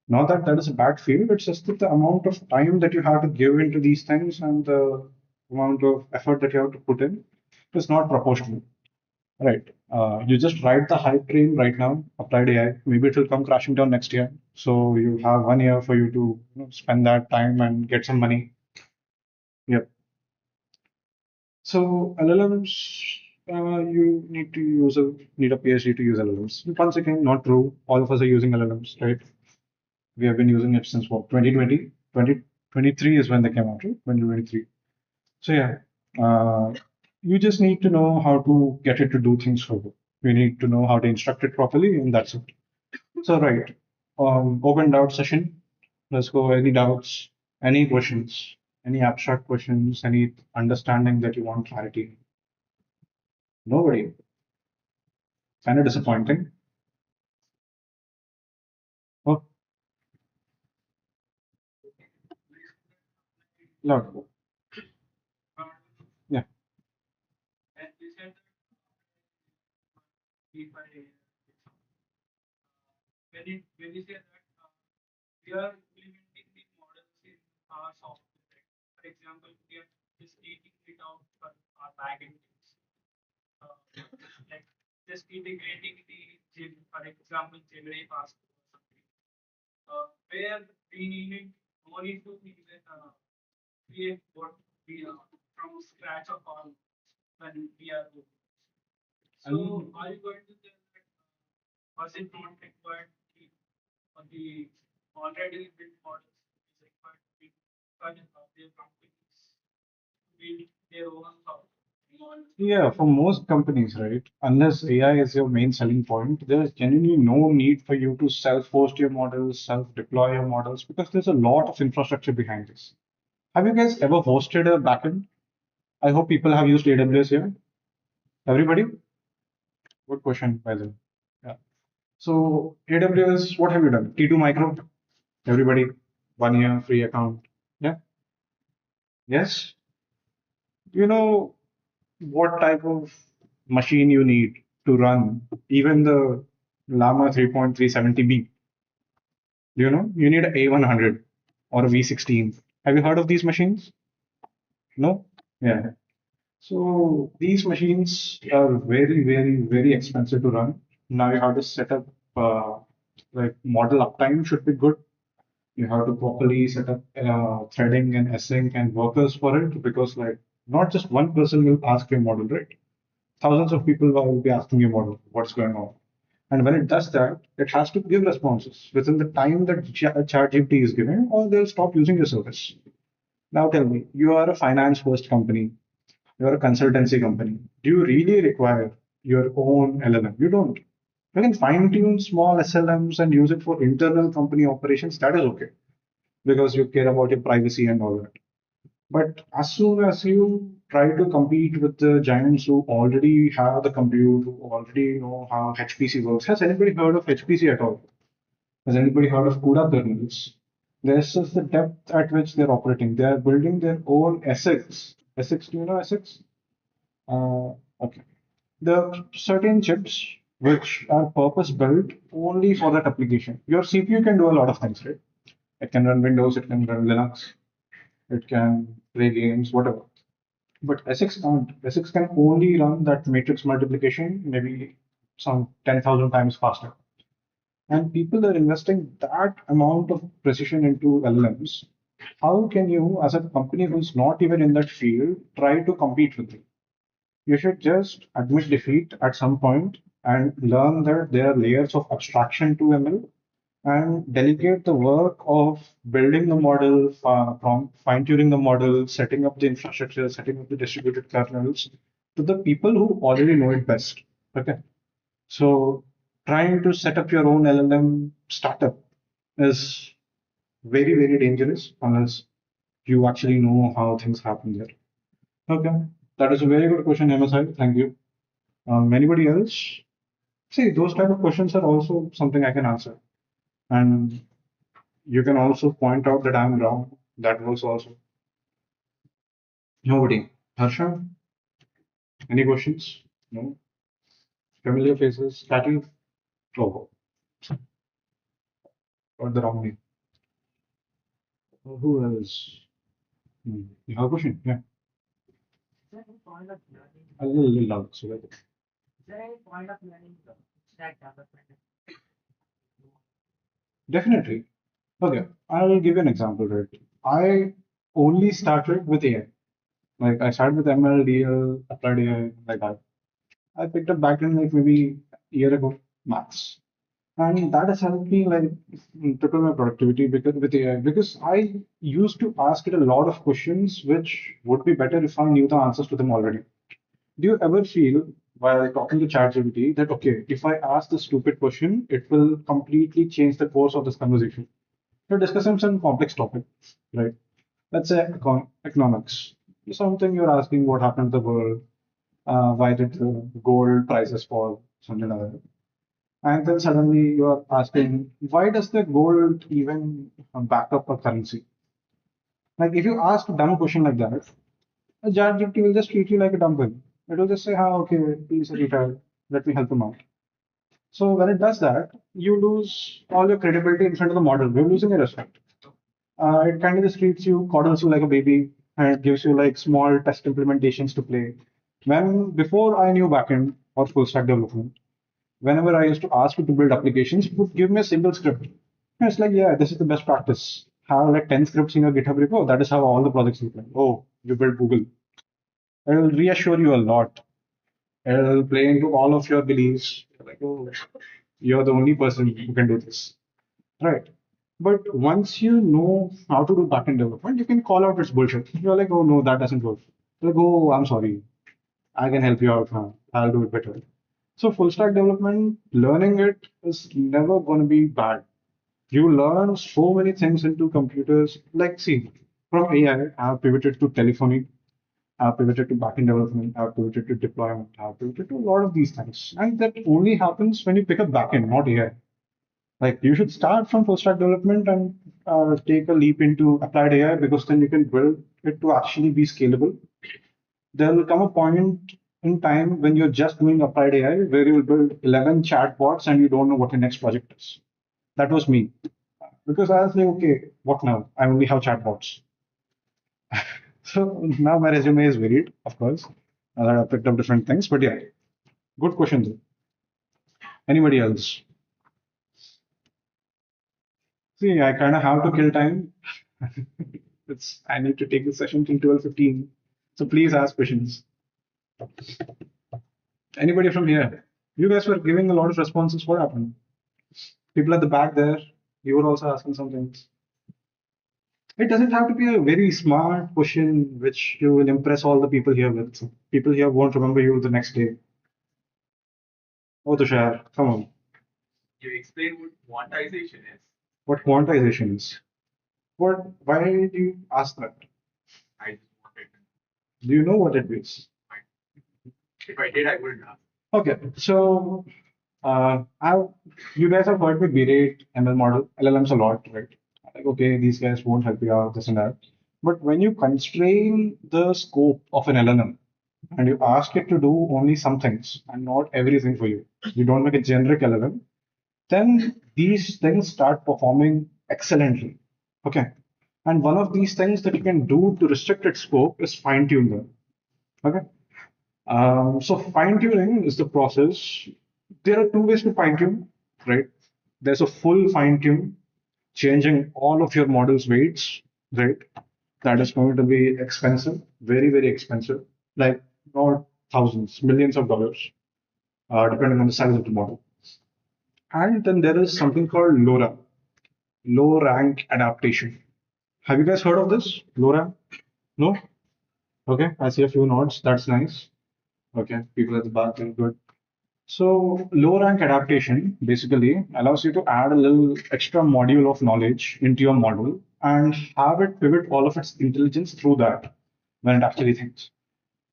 Not that that is a bad field, it's just that the amount of time that you have to give into these things and the amount of effort that you have to put in is not proportional. Right. You just ride the hype train right now, applied AI. Maybe it will come crashing down next year. So you have 1 year for you to spend that time and get some money. Yep. So LLMs, you need a PhD to use LLMs. Once again, not true. All of us are using LLMs, right? We have been using it since what, 2020? 2023 is when they came out, right? 2023. So yeah, you just need to know how to get it to do things for you. You need to know how to instruct it properly, and that's it. So right, open doubt session. Let's go. Any doubts? Any questions? Any abstract questions? Any understanding that you want clarity? Nobody. Kind of disappointing. Oh, no. Yeah. Yeah, for most companies, right? Unless AI is your main selling point, there's genuinely no need for you to self-host your models, self-deploy your models, because there's a lot of infrastructure behind this. Have you guys ever hosted a backend? I hope people have used AWS here. Everybody? Good question, by the way. Yeah. So AWS, what have you done? T2 Micro? Everybody, 1 year free account. Yeah. Yes. You know what type of machine you need to run even the Llama 3.370B. Do you know? You need a A100 or a V16. Have you heard of these machines? No? Yeah. So these machines are very, very, very expensive to run. Now you have to set up like model uptime should be good. You have to properly set up threading and async and workers for it because like not just one person will ask your model, right? Thousands of people will be asking your model what's going on. And when it does that, it has to give responses within the time that ChatGPT is giving, or they'll stop using your service. Now tell me, you are a finance first company, you're a consultancy company. Do you really require your own LLM? You don't. You can fine tune small SLMs and use it for internal company operations. That is okay because you care about your privacy and all that. But as soon as you try to compete with the giants who already have the compute, who already know how HPC works, has anybody heard of HPC at all? Has anybody heard of CUDA kernels? This is the depth at which they're operating. They are building their own ASICs. ASICs, do you know ASICs? Okay. There are certain chips which are purpose built only for that application. Your CPU can do a lot of things, right? It can run Windows, it can run Linux, it can play games, whatever. But SX can't. SX can only run that matrix multiplication maybe some 10,000 times faster. And people are investing that amount of precision into LLMs. How can you, as a company who's not even in that field, try to compete with it? You should just admit defeat at some point and learn that there are layers of abstraction to ML and delegate the work of building the model, from fine-tuning the model, setting up the infrastructure, setting up the distributed kernels to the people who already know it best. Okay. So trying to set up your own LLM startup is very, very dangerous unless you actually know how things happen there. Okay. That is a very good question, MSI. Thank you. Anybody else? See, those type of questions are also something I can answer. And you can also point out that I'm wrong. That works also. Nobody. Harsha, any questions? No? Familiar faces? Cattle? Oh, got the wrong name. Who else? You have a question? Yeah. A little loud. So definitely. Okay. I'll give you an example, right? I only started with AI. Like I started with ML, DL, applied AI, like that. I picked up back in like maybe a year ago, max. And that has helped me like triple my productivity because with AI. Because I used to ask it a lot of questions which would be better if I knew the answers to them already. Do you ever feel while talking to ChatGPT that okay, if I ask the stupid question, it will completely change the course of this conversation? You're discussing some complex topic, right? Let's say economics. Something you're asking what happened to the world, why did the gold prices fall, something like that. And then suddenly you are asking, why does the gold even back up a currency? Like if you ask a dumb question like that, a ChatGPT will just treat you like a dumbbell. It will just say, okay, please retired. Let me help him out. So when it does that, you lose all your credibility in front of the model. You're losing your respect. It kind of just treats you, coddles you like a baby, and it gives you like small test implementations to play. When before I knew backend or full stack development, whenever I used to ask it to build applications, it would give me a single script. And it's like, yeah, this is the best practice. Have like 10 scripts in your GitHub repo. That is how all the projects look like. Oh, you built Google. It will reassure you a lot. It'll play into all of your beliefs. Like, oh, you're the only person who can do this. Right. But once you know how to do backend development, you can call out its bullshit. You're like, oh no, that doesn't work. Like, oh, I'm sorry. I can help you out now. I'll do it better. So full stack development, learning it is never going to be bad. You learn so many things into computers. Like, see, from AI, I have pivoted to telephony, I have pivoted to backend development, I have pivoted to deployment, I have pivoted to a lot of these things. And that only happens when you pick up backend, not AI. Like, you should start from full stack development and take a leap into applied AI because then you can build it to actually be scalable. There will come a point in time when you're just doing applied AI where you will build 11 chatbots and you don't know what your next project is. That was me. Because I was like, okay, what now? I only have chatbots. So now my resume is varied, of course. I picked up different things, but yeah, good question though. Anybody else? See, I kind of have to kill time. I need to take the session till 12:15. So please ask questions. Anybody from here? You guys were giving a lot of responses. What happened? People at the back there, you were also asking some things. It doesn't have to be a very smart question which you will impress all the people here with. People here won't remember you the next day. Oh, Tushar, come on. What quantization is? What? Why did you ask that? Do you know what it is? Okay, so I, you guys have heard me berate ML model, LLMs a lot, right? Like, okay, these guys won't help you out, this and that. But when you constrain the scope of an LLM, and you ask it to do only some things and not everything for you, you don't make a generic LLM, then these things start performing excellently. Okay. And one of these things that you can do to restrict its scope is fine tune them. Okay. So fine tuning is the process. There are two ways to fine tune, right? There's a full fine tune, changing all of your model's weights, right? That is going to be expensive, very, very expensive, like not thousands, millions of dollars, depending on the size of the model. And then there is something called LoRa, low rank adaptation. Have you guys heard of this? LoRa? No? Okay, I see a few nods. That's nice. Okay, people at the back are good. So, low rank adaptation basically allows you to add a little extra module of knowledge into your model and have it pivot all of its intelligence through that when it actually thinks.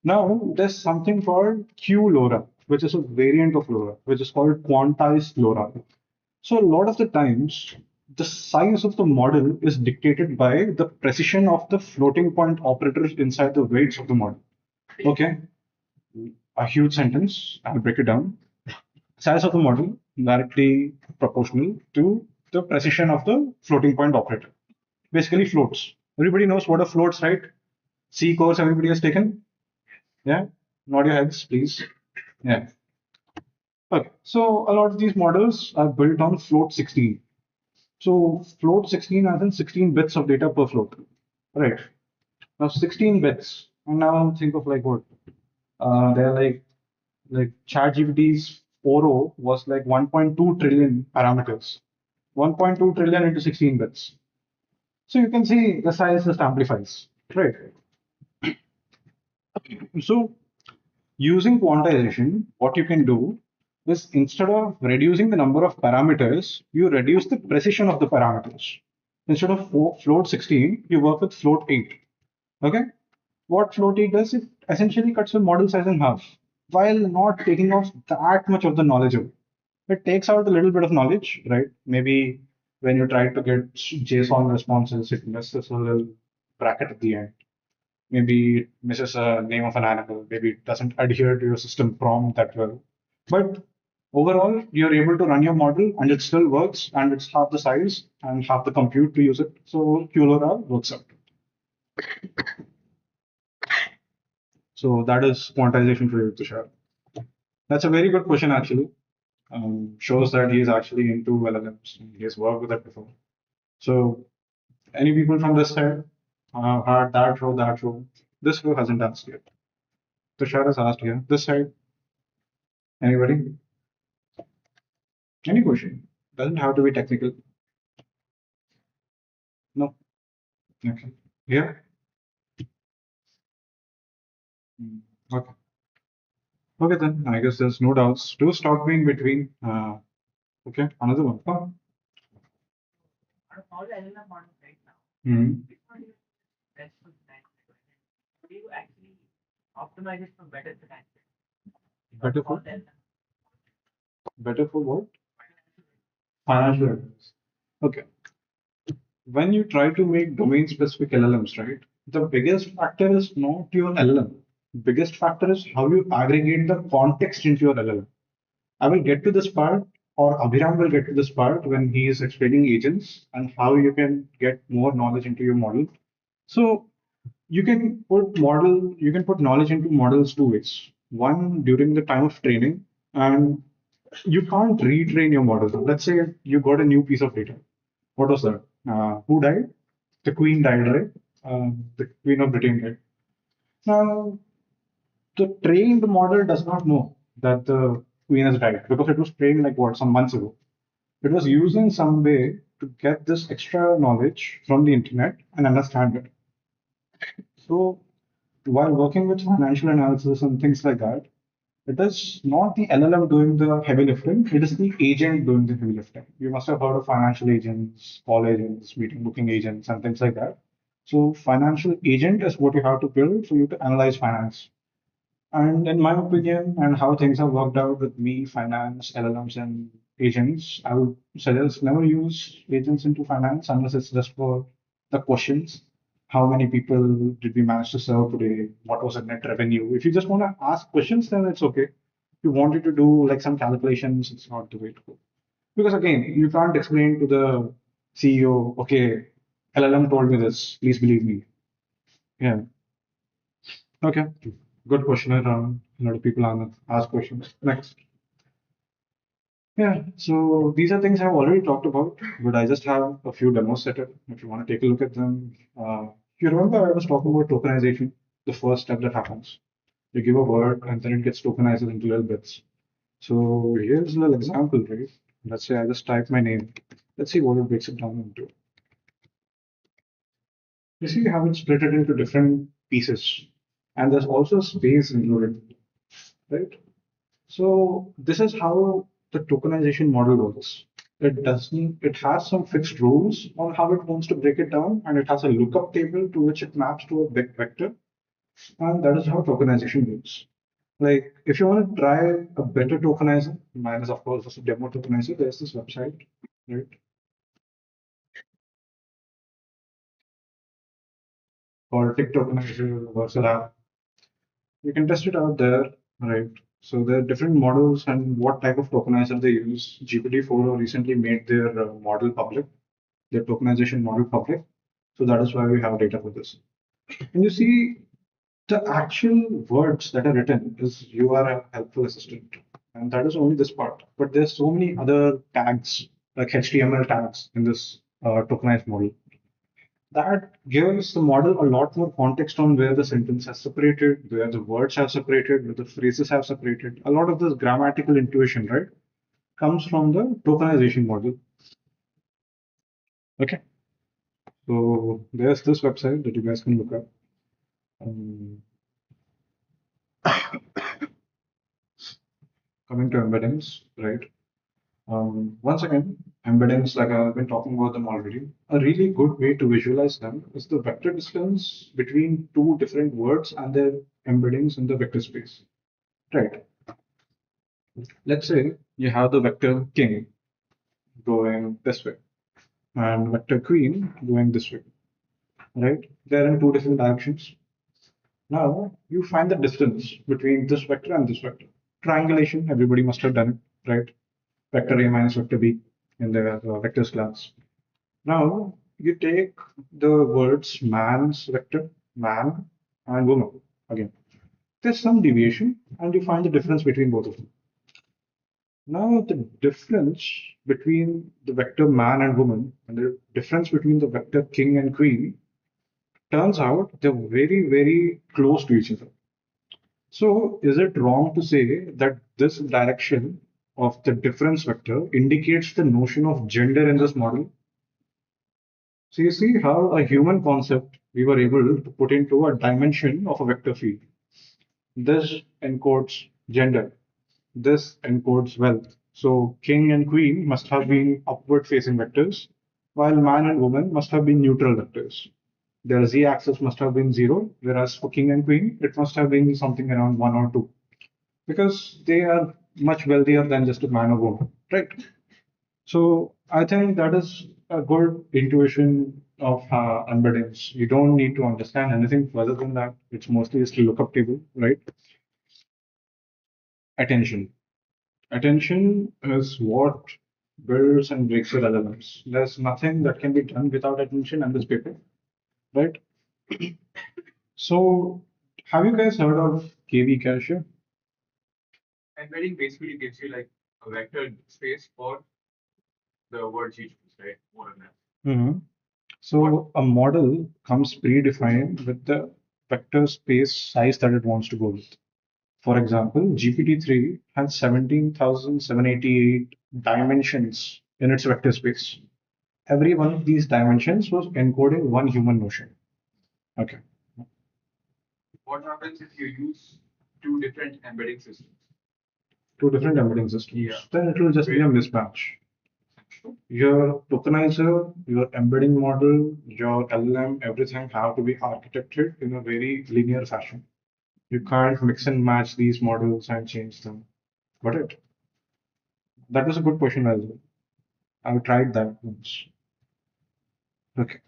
Now, there's something called QLoRa, which is a variant of LoRa, which is called quantized LoRa. So, a lot of the times, the size of the model is dictated by the precision of the floating point operators inside the weights of the model. Okay, a huge sentence. I'll break it down. Size of the model directly proportional to the precision of the floating point operator. Basically, floats. Everybody knows what a floats, right? C course everybody has taken. Yeah, nod your heads, please. Yeah. Okay. So a lot of these models are built on float 16. So float 16 as in 16 bits of data per float. Right. Now 16 bits. And now think of like what? They're like ChatGPT's 4.0 was like 1.2 trillion parameters. 1.2 trillion into 16 bits. So you can see the size just amplifies. Right. So using quantization, what you can do is instead of reducing the number of parameters, you reduce the precision of the parameters. Instead of float 16, you work with float 8. Okay? What float 8 does, it essentially cuts your model size in half while not taking off that much of the knowledge away. It takes out a little bit of knowledge, right? Maybe when you try to get JSON responses, it misses a little bracket at the end. Maybe it misses a name of an animal. Maybe it doesn't adhere to your system prompt that well. But overall, you're able to run your model and it still works and it's half the size and half the compute to use it. So QLoRa works out. So that is quantization for you to share. That's a very good question, actually. Shows that he is actually into LLMs. He has worked with it before. So, any people from this side had that row, that row? This row hasn't asked yet. Tushar has asked here. This side, anybody? Any question? Doesn't have to be technical. No. Okay. Yeah. Mm, okay. Okay then. I guess there's no doubts. Do stop me in between. Okay. Another one. Oh. Hmm. Better for better for what? Financial advice. Okay. When you try to make domain specific LLMs, right? The biggest factor is not your LLM. Biggest factor is how you aggregate the context into your LLM. I will get to this part, or Abhiram will get to this part when he is explaining agents and how you can get more knowledge into your model. So you can put knowledge into models two ways. One during the time of training, and you can't retrain your model. Let's say you got a new piece of data. What was that? Who died? The Queen died, right? The Queen of Britain died. Now, the trained model does not know that the Queen has died because it was trained like what, some months ago. It was using some way to get this extra knowledge from the internet and understand it. So, while working with financial analysis and things like that, it is not the LLM doing the heavy lifting, it is the agent doing the heavy lifting. You must have heard of financial agents, call agents, meeting booking agents, and things like that. So, financial agent is what you have to build for you to analyze finance. And in my opinion, and how things have worked out with me, finance, LLMs, and agents, I would suggest never use agents into finance unless it's just for the questions. how many people did we manage to serve today? What was the net revenue? If you just want to ask questions, then it's okay. If you wanted to do like some calculations, it's not the way to go. Because again, you can't explain to the CEO, okay, LLM told me this, please believe me. Yeah. Okay. Good question. A lot of people ask questions. Next. Yeah, so these are things I've already talked about, but I just have a few demos set up if you want to take a look at them. If you remember, I was talking about tokenization, the first step that happens. You give a word and then it gets tokenized into little bits. So here's a little example, right? Let's say I just type my name. Let's see what it breaks it down into. You see how it's split it into different pieces, and there's also space included, right? So this is how the tokenization model works. It has some fixed rules on how it wants to break it down, and it has a lookup table to which it maps to a big vector, and that is how tokenization works. Like if you want to try a better tokenizer, mine is of course just a demo tokenizer. There's this website, right? Called Tick Tokenizer Versal app. You can test it out there, right? So there are different models and what type of tokenizer they use. GPT-4 recently made their model public, their tokenization model public. So that is why we have data for this. And you see, the actual words that are written is you are a helpful assistant. And that is only this part. But there's so many other tags, like HTML tags in this tokenized model that gives the model a lot more context on where the sentence has separated, where the words have separated, where the phrases have separated. A lot of this grammatical intuition, right, comes from the tokenization model. Okay, so there's this website that you guys can look up. Um, Coming to embeddings, right? Once again, embeddings, like I've been talking about them already, a really good way to visualize them is the vector distance between two different words and their embeddings in the vector space. Right. Let's say you have the vector king going this way and vector queen going this way, right? They're in two different directions. Now you find the distance between this vector and this vector. Triangulation, everybody must have done it, right? Vector A minus vector B in the vectors class. Now you take the words man's vector, man, and woman again. There's some deviation, and you find the difference between both of them. Now, the difference between the vector man and woman and the difference between the vector king and queen turns out they're very, very close to each other. So, is it wrong to say that this direction of the difference vector indicates the notion of gender in this model? So, you see how a human concept we were able to put into a dimension of a vector field. This encodes gender. This encodes wealth. So king and queen must have been upward facing vectors, while man and woman must have been neutral vectors. Their z axis must have been 0, whereas for king and queen, it must have been something around 1 or 2, because they are much wealthier than just a man or woman, right? So I think that is a good intuition of embeddings. You don't need to understand anything further than that. It's mostly just a lookup table, right? Attention. Attention is what builds and breaks your LLMs. There's nothing that can be done without attention on this paper, right? So, have you guys heard of KV Cache? Embedding basically gives you like a vector space for the words you choose, right? More or less. So, a model comes predefined with the vector space size that it wants to go with. For example, GPT-3 has 17,788 dimensions in its vector space. Every one of these dimensions was encoding one human notion. Okay. What happens if you use two different embedding systems? Two different embedding systems. Yeah. Then it will just be a mismatch. Your tokenizer, your embedding model, your LLM, everything have to be architected in a very linear fashion. You can't mix and match these models and change them. Got it? That was a good question as well. I've tried that once. Okay.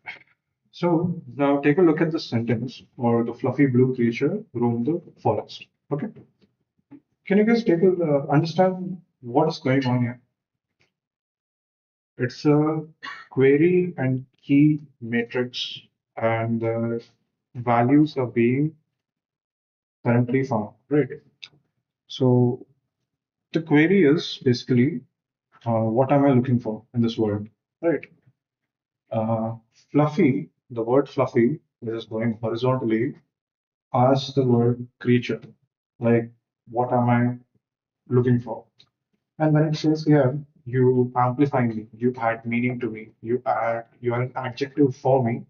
So now take a look at the sentence or the fluffy blue creature roamed the forest. Okay. Can you guys take a understand what is going on here? It's a query and key matrix, and the values are being currently found, right? So the query is basically what am I looking for in this world, right? Uh, Fluffy, the word fluffy is going horizontally as the word creature, like what am I looking for? And when it says here, you amplify me, you add meaning to me, you are an adjective for me,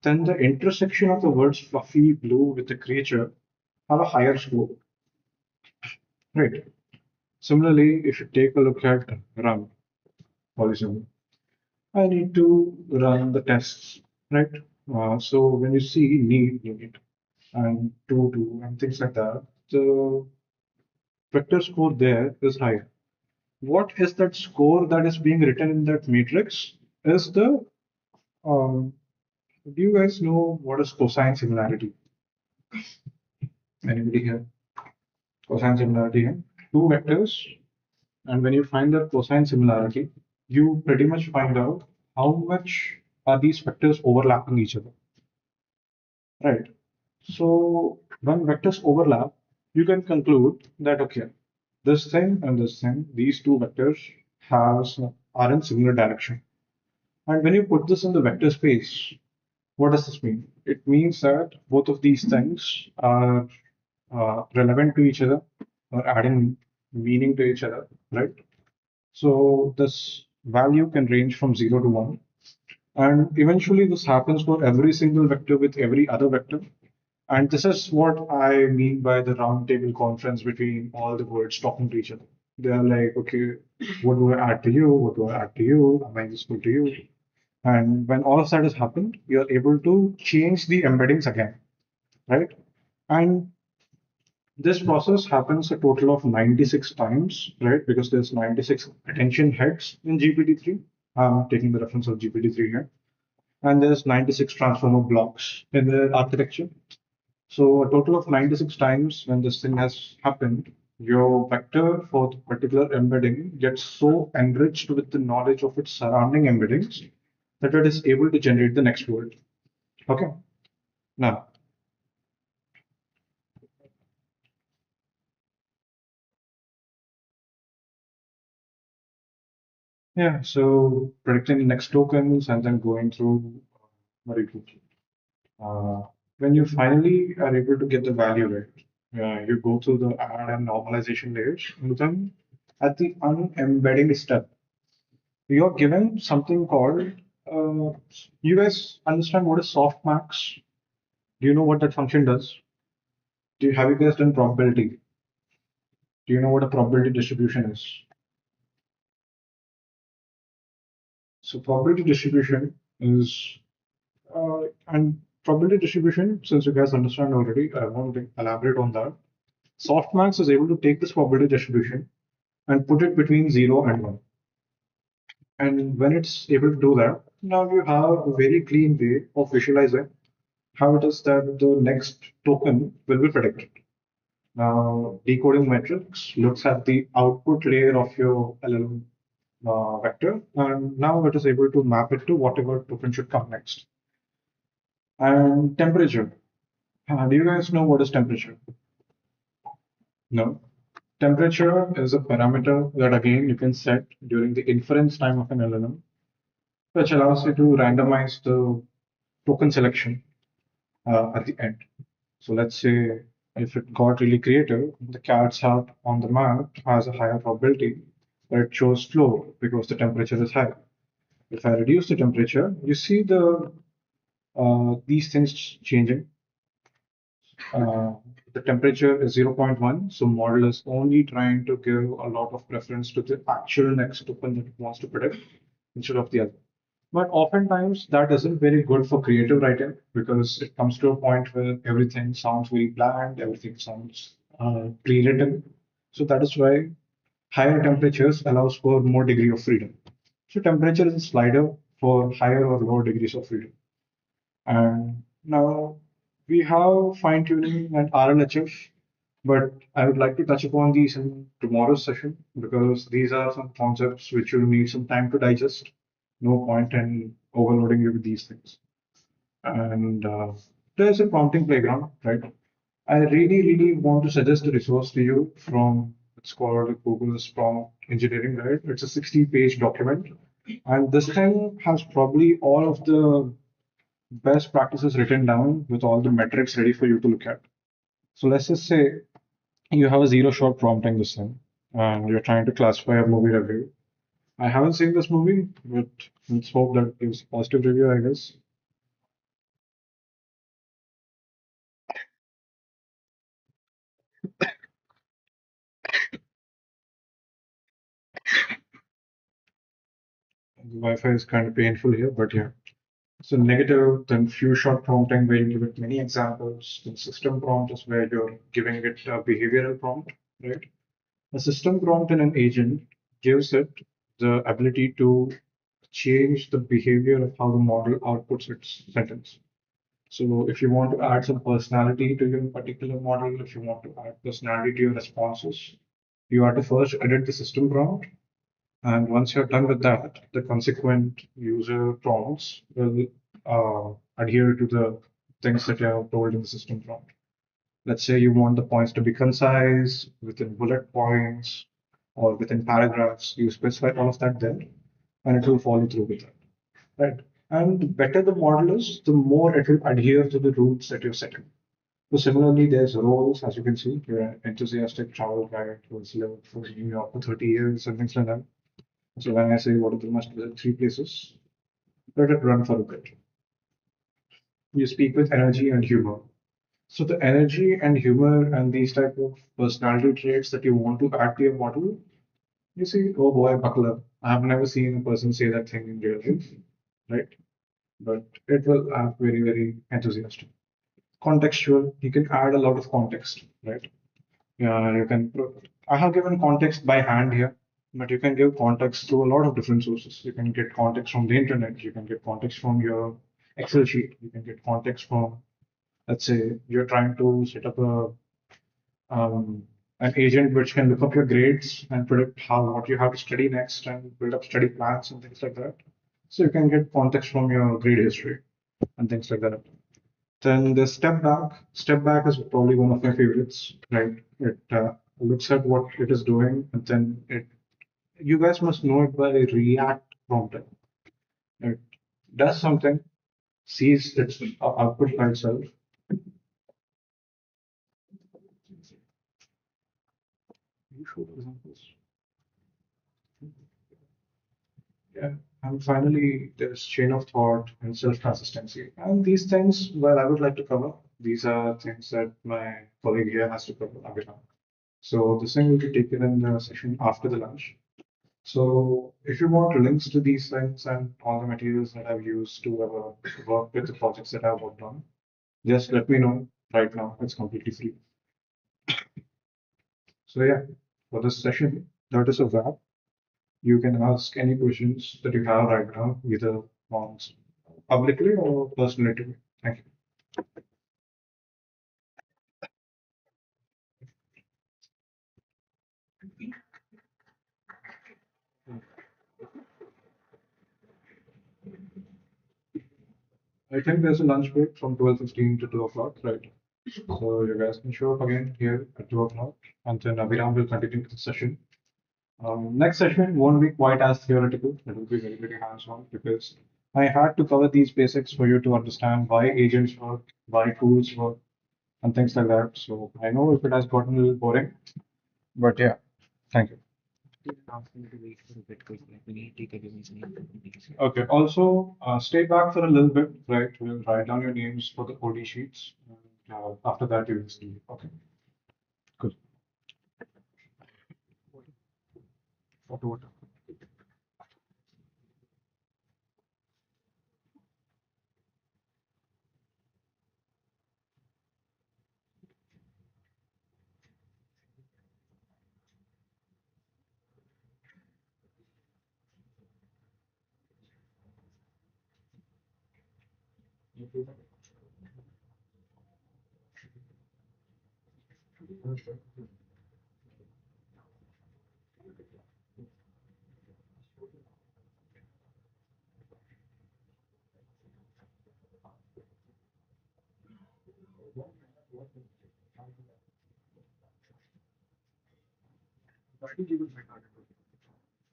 then the intersection of the words fluffy, blue with the creature have a higher score, right? Similarly, if you take a look at run polysymbol, I need to run the tests, right? So when you see need and to and things like that, the vector score there is higher. What is that score that is being written in that matrix? Is the do you guys know what is cosine similarity? Anybody here? Cosine similarity here? Two vectors, and when you find the cosine similarity, you pretty much find out how much are these vectors overlapping each other, right? So when vectors overlap, you can conclude that okay, this thing and this thing, these two vectors has are in similar direction. And when you put this in the vector space, what does this mean? It means that both of these things are relevant to each other or adding meaning to each other, right? So this value can range from 0 to 1. And eventually this happens for every single vector with every other vector. And this is what I mean by the round table conference between all the words talking to each other. They are like, okay, what do I add to you? What do I add to you? Am I useful to you? And when all of that has happened, you're able to change the embeddings again, right? And this process happens a total of 96 times, right? Because there's 96 attention heads in GPT-3. I'm taking the reference of GPT-3 here. And there's 96 transformer blocks in the architecture. So a total of 96 times when this thing has happened, your vector for the particular embedding gets so enriched with the knowledge of its surrounding embeddings that it is able to generate the next word. Okay. Now, yeah, so predicting the next tokens and then going through what do you when you finally are able to get the value right, you go through the add and normalization layers, and then at the unembedding step, you're given something called you guys understand what is softmax? Do you know what that function does? Have you guys done probability? Do you know what a probability distribution is? So probability distribution is and probability distribution, since you guys understand already, I won't elaborate on that. Softmax is able to take this probability distribution and put it between 0 and 1. And when it's able to do that, now you have a very clean way of visualizing how it is that the next token will be predicted. Now, decoding metrics looks at the output layer of your LLM vector, and now it is able to map it to whatever token should come next. And temperature. Do you guys know what is temperature? No. Temperature is a parameter that again you can set during the inference time of an LLM, which allows you to randomize the token selection at the end. So let's say if it got really creative, the cat's heart on the map has a higher probability that it shows floor because the temperature is high. If I reduce the temperature, you see these things changing. Uh, the temperature is zero point 0.1, so model is only trying to give a lot of preference to the actual next token that it wants to predict instead of the other. But oftentimes that isn't very good for creative writing because it comes to a point where everything sounds very bland, everything sounds pre-written. So that is why higher temperatures allows for more degree of freedom. So temperature is a slider for higher or lower degrees of freedom. And now we have fine tuning and RLHF, but I would like to touch upon these in tomorrow's session because these are some concepts which you need some time to digest. No point in overloading you with these things. And there's a prompting playground, right? I really, really want to suggest a resource to you from it's called Google's Prompt Engineering Guide. It's a 60-page document, and this thing has probably all of the best practices written down with all the metrics ready for you to look at. So let's just say you have a zero-shot prompting this thing, and you're trying to classify a movie review. I haven't seen this movie, but let's hope that it gives a positive review, I guess. The Wi-Fi is kind of painful here, but yeah. So negative, then few shot prompting where you give it many examples. Then system prompt is where you're giving it a behavioral prompt, right? A system prompt in an agent gives it the ability to change the behavior of how the model outputs its sentence. So if you want to add some personality to your particular model, if you want to add personality to your responses, you have to first edit the system prompt. And once you're done with that, the consequent user prompts will adhere to the things that you have told in the system prompt. Let's say you want the points to be concise, within bullet points, or within paragraphs. You specify all of that there, and it will follow through with that. Right. And the better the model is, the more it will adhere to the rules that you're setting. So similarly, there's roles, as you can see, you're an enthusiastic travel guide who's lived for New York for 30 years and things like that. So when I say what are the must visit three places, let it run for a bit. You speak with energy and humor. So the energy and humor and these type of personality traits that you want to add to your model, you see, oh boy, buckle up. I've never seen a person say that thing in real life, right? But it will act very, very enthusiastic. Contextual, you can add a lot of context, right? Yeah, you can. I have given context by hand here, but you can give context to a lot of different sources. You can get context from the internet. You can get context from your Excel sheet. You can get context from, let's say, you're trying to set up um, an agent which can look up your grades and predict how what you have to study next and build up study plans and things like that. So you can get context from your grade history and things like that. Then the step back. Step back is probably one of my favorites, right? It looks at what it is doing, and then it. You guys must know it by React prompting. It does something, sees its output by itself. You show examples. Yeah. And finally, there's chain of thought and self-consistency. And these things, well, I would like to cover. These are things that my colleague here has to cover, Abhinav. So this thing will be taken in the session after the lunch. So if you want links to these things and all the materials that I've used to work with the projects that I've worked on, just let me know right now. It's completely free. So yeah, for this session, that is a wrap. You can ask any questions that you have right now, either on publicly or personally to me. Thank you. I think there's a lunch break from 12:15 to 2 o'clock, right? So you guys can show up again here at 2 o'clock, and then Abhiram will continue the session. Next session won't be quite as theoretical. It will be very, very hands-on because I had to cover these basics for you to understand why agents work, why tools work, and things like that. So I know if it has gotten a little boring, but yeah, thank you. Please ask me to wait for a bit quick. Let me take a give me some information. Okay, also stay back for a little bit, right? We'll write down your names for the OD sheets. And, after that, you will see. Okay, good. What?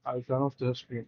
I'll turn off the screen.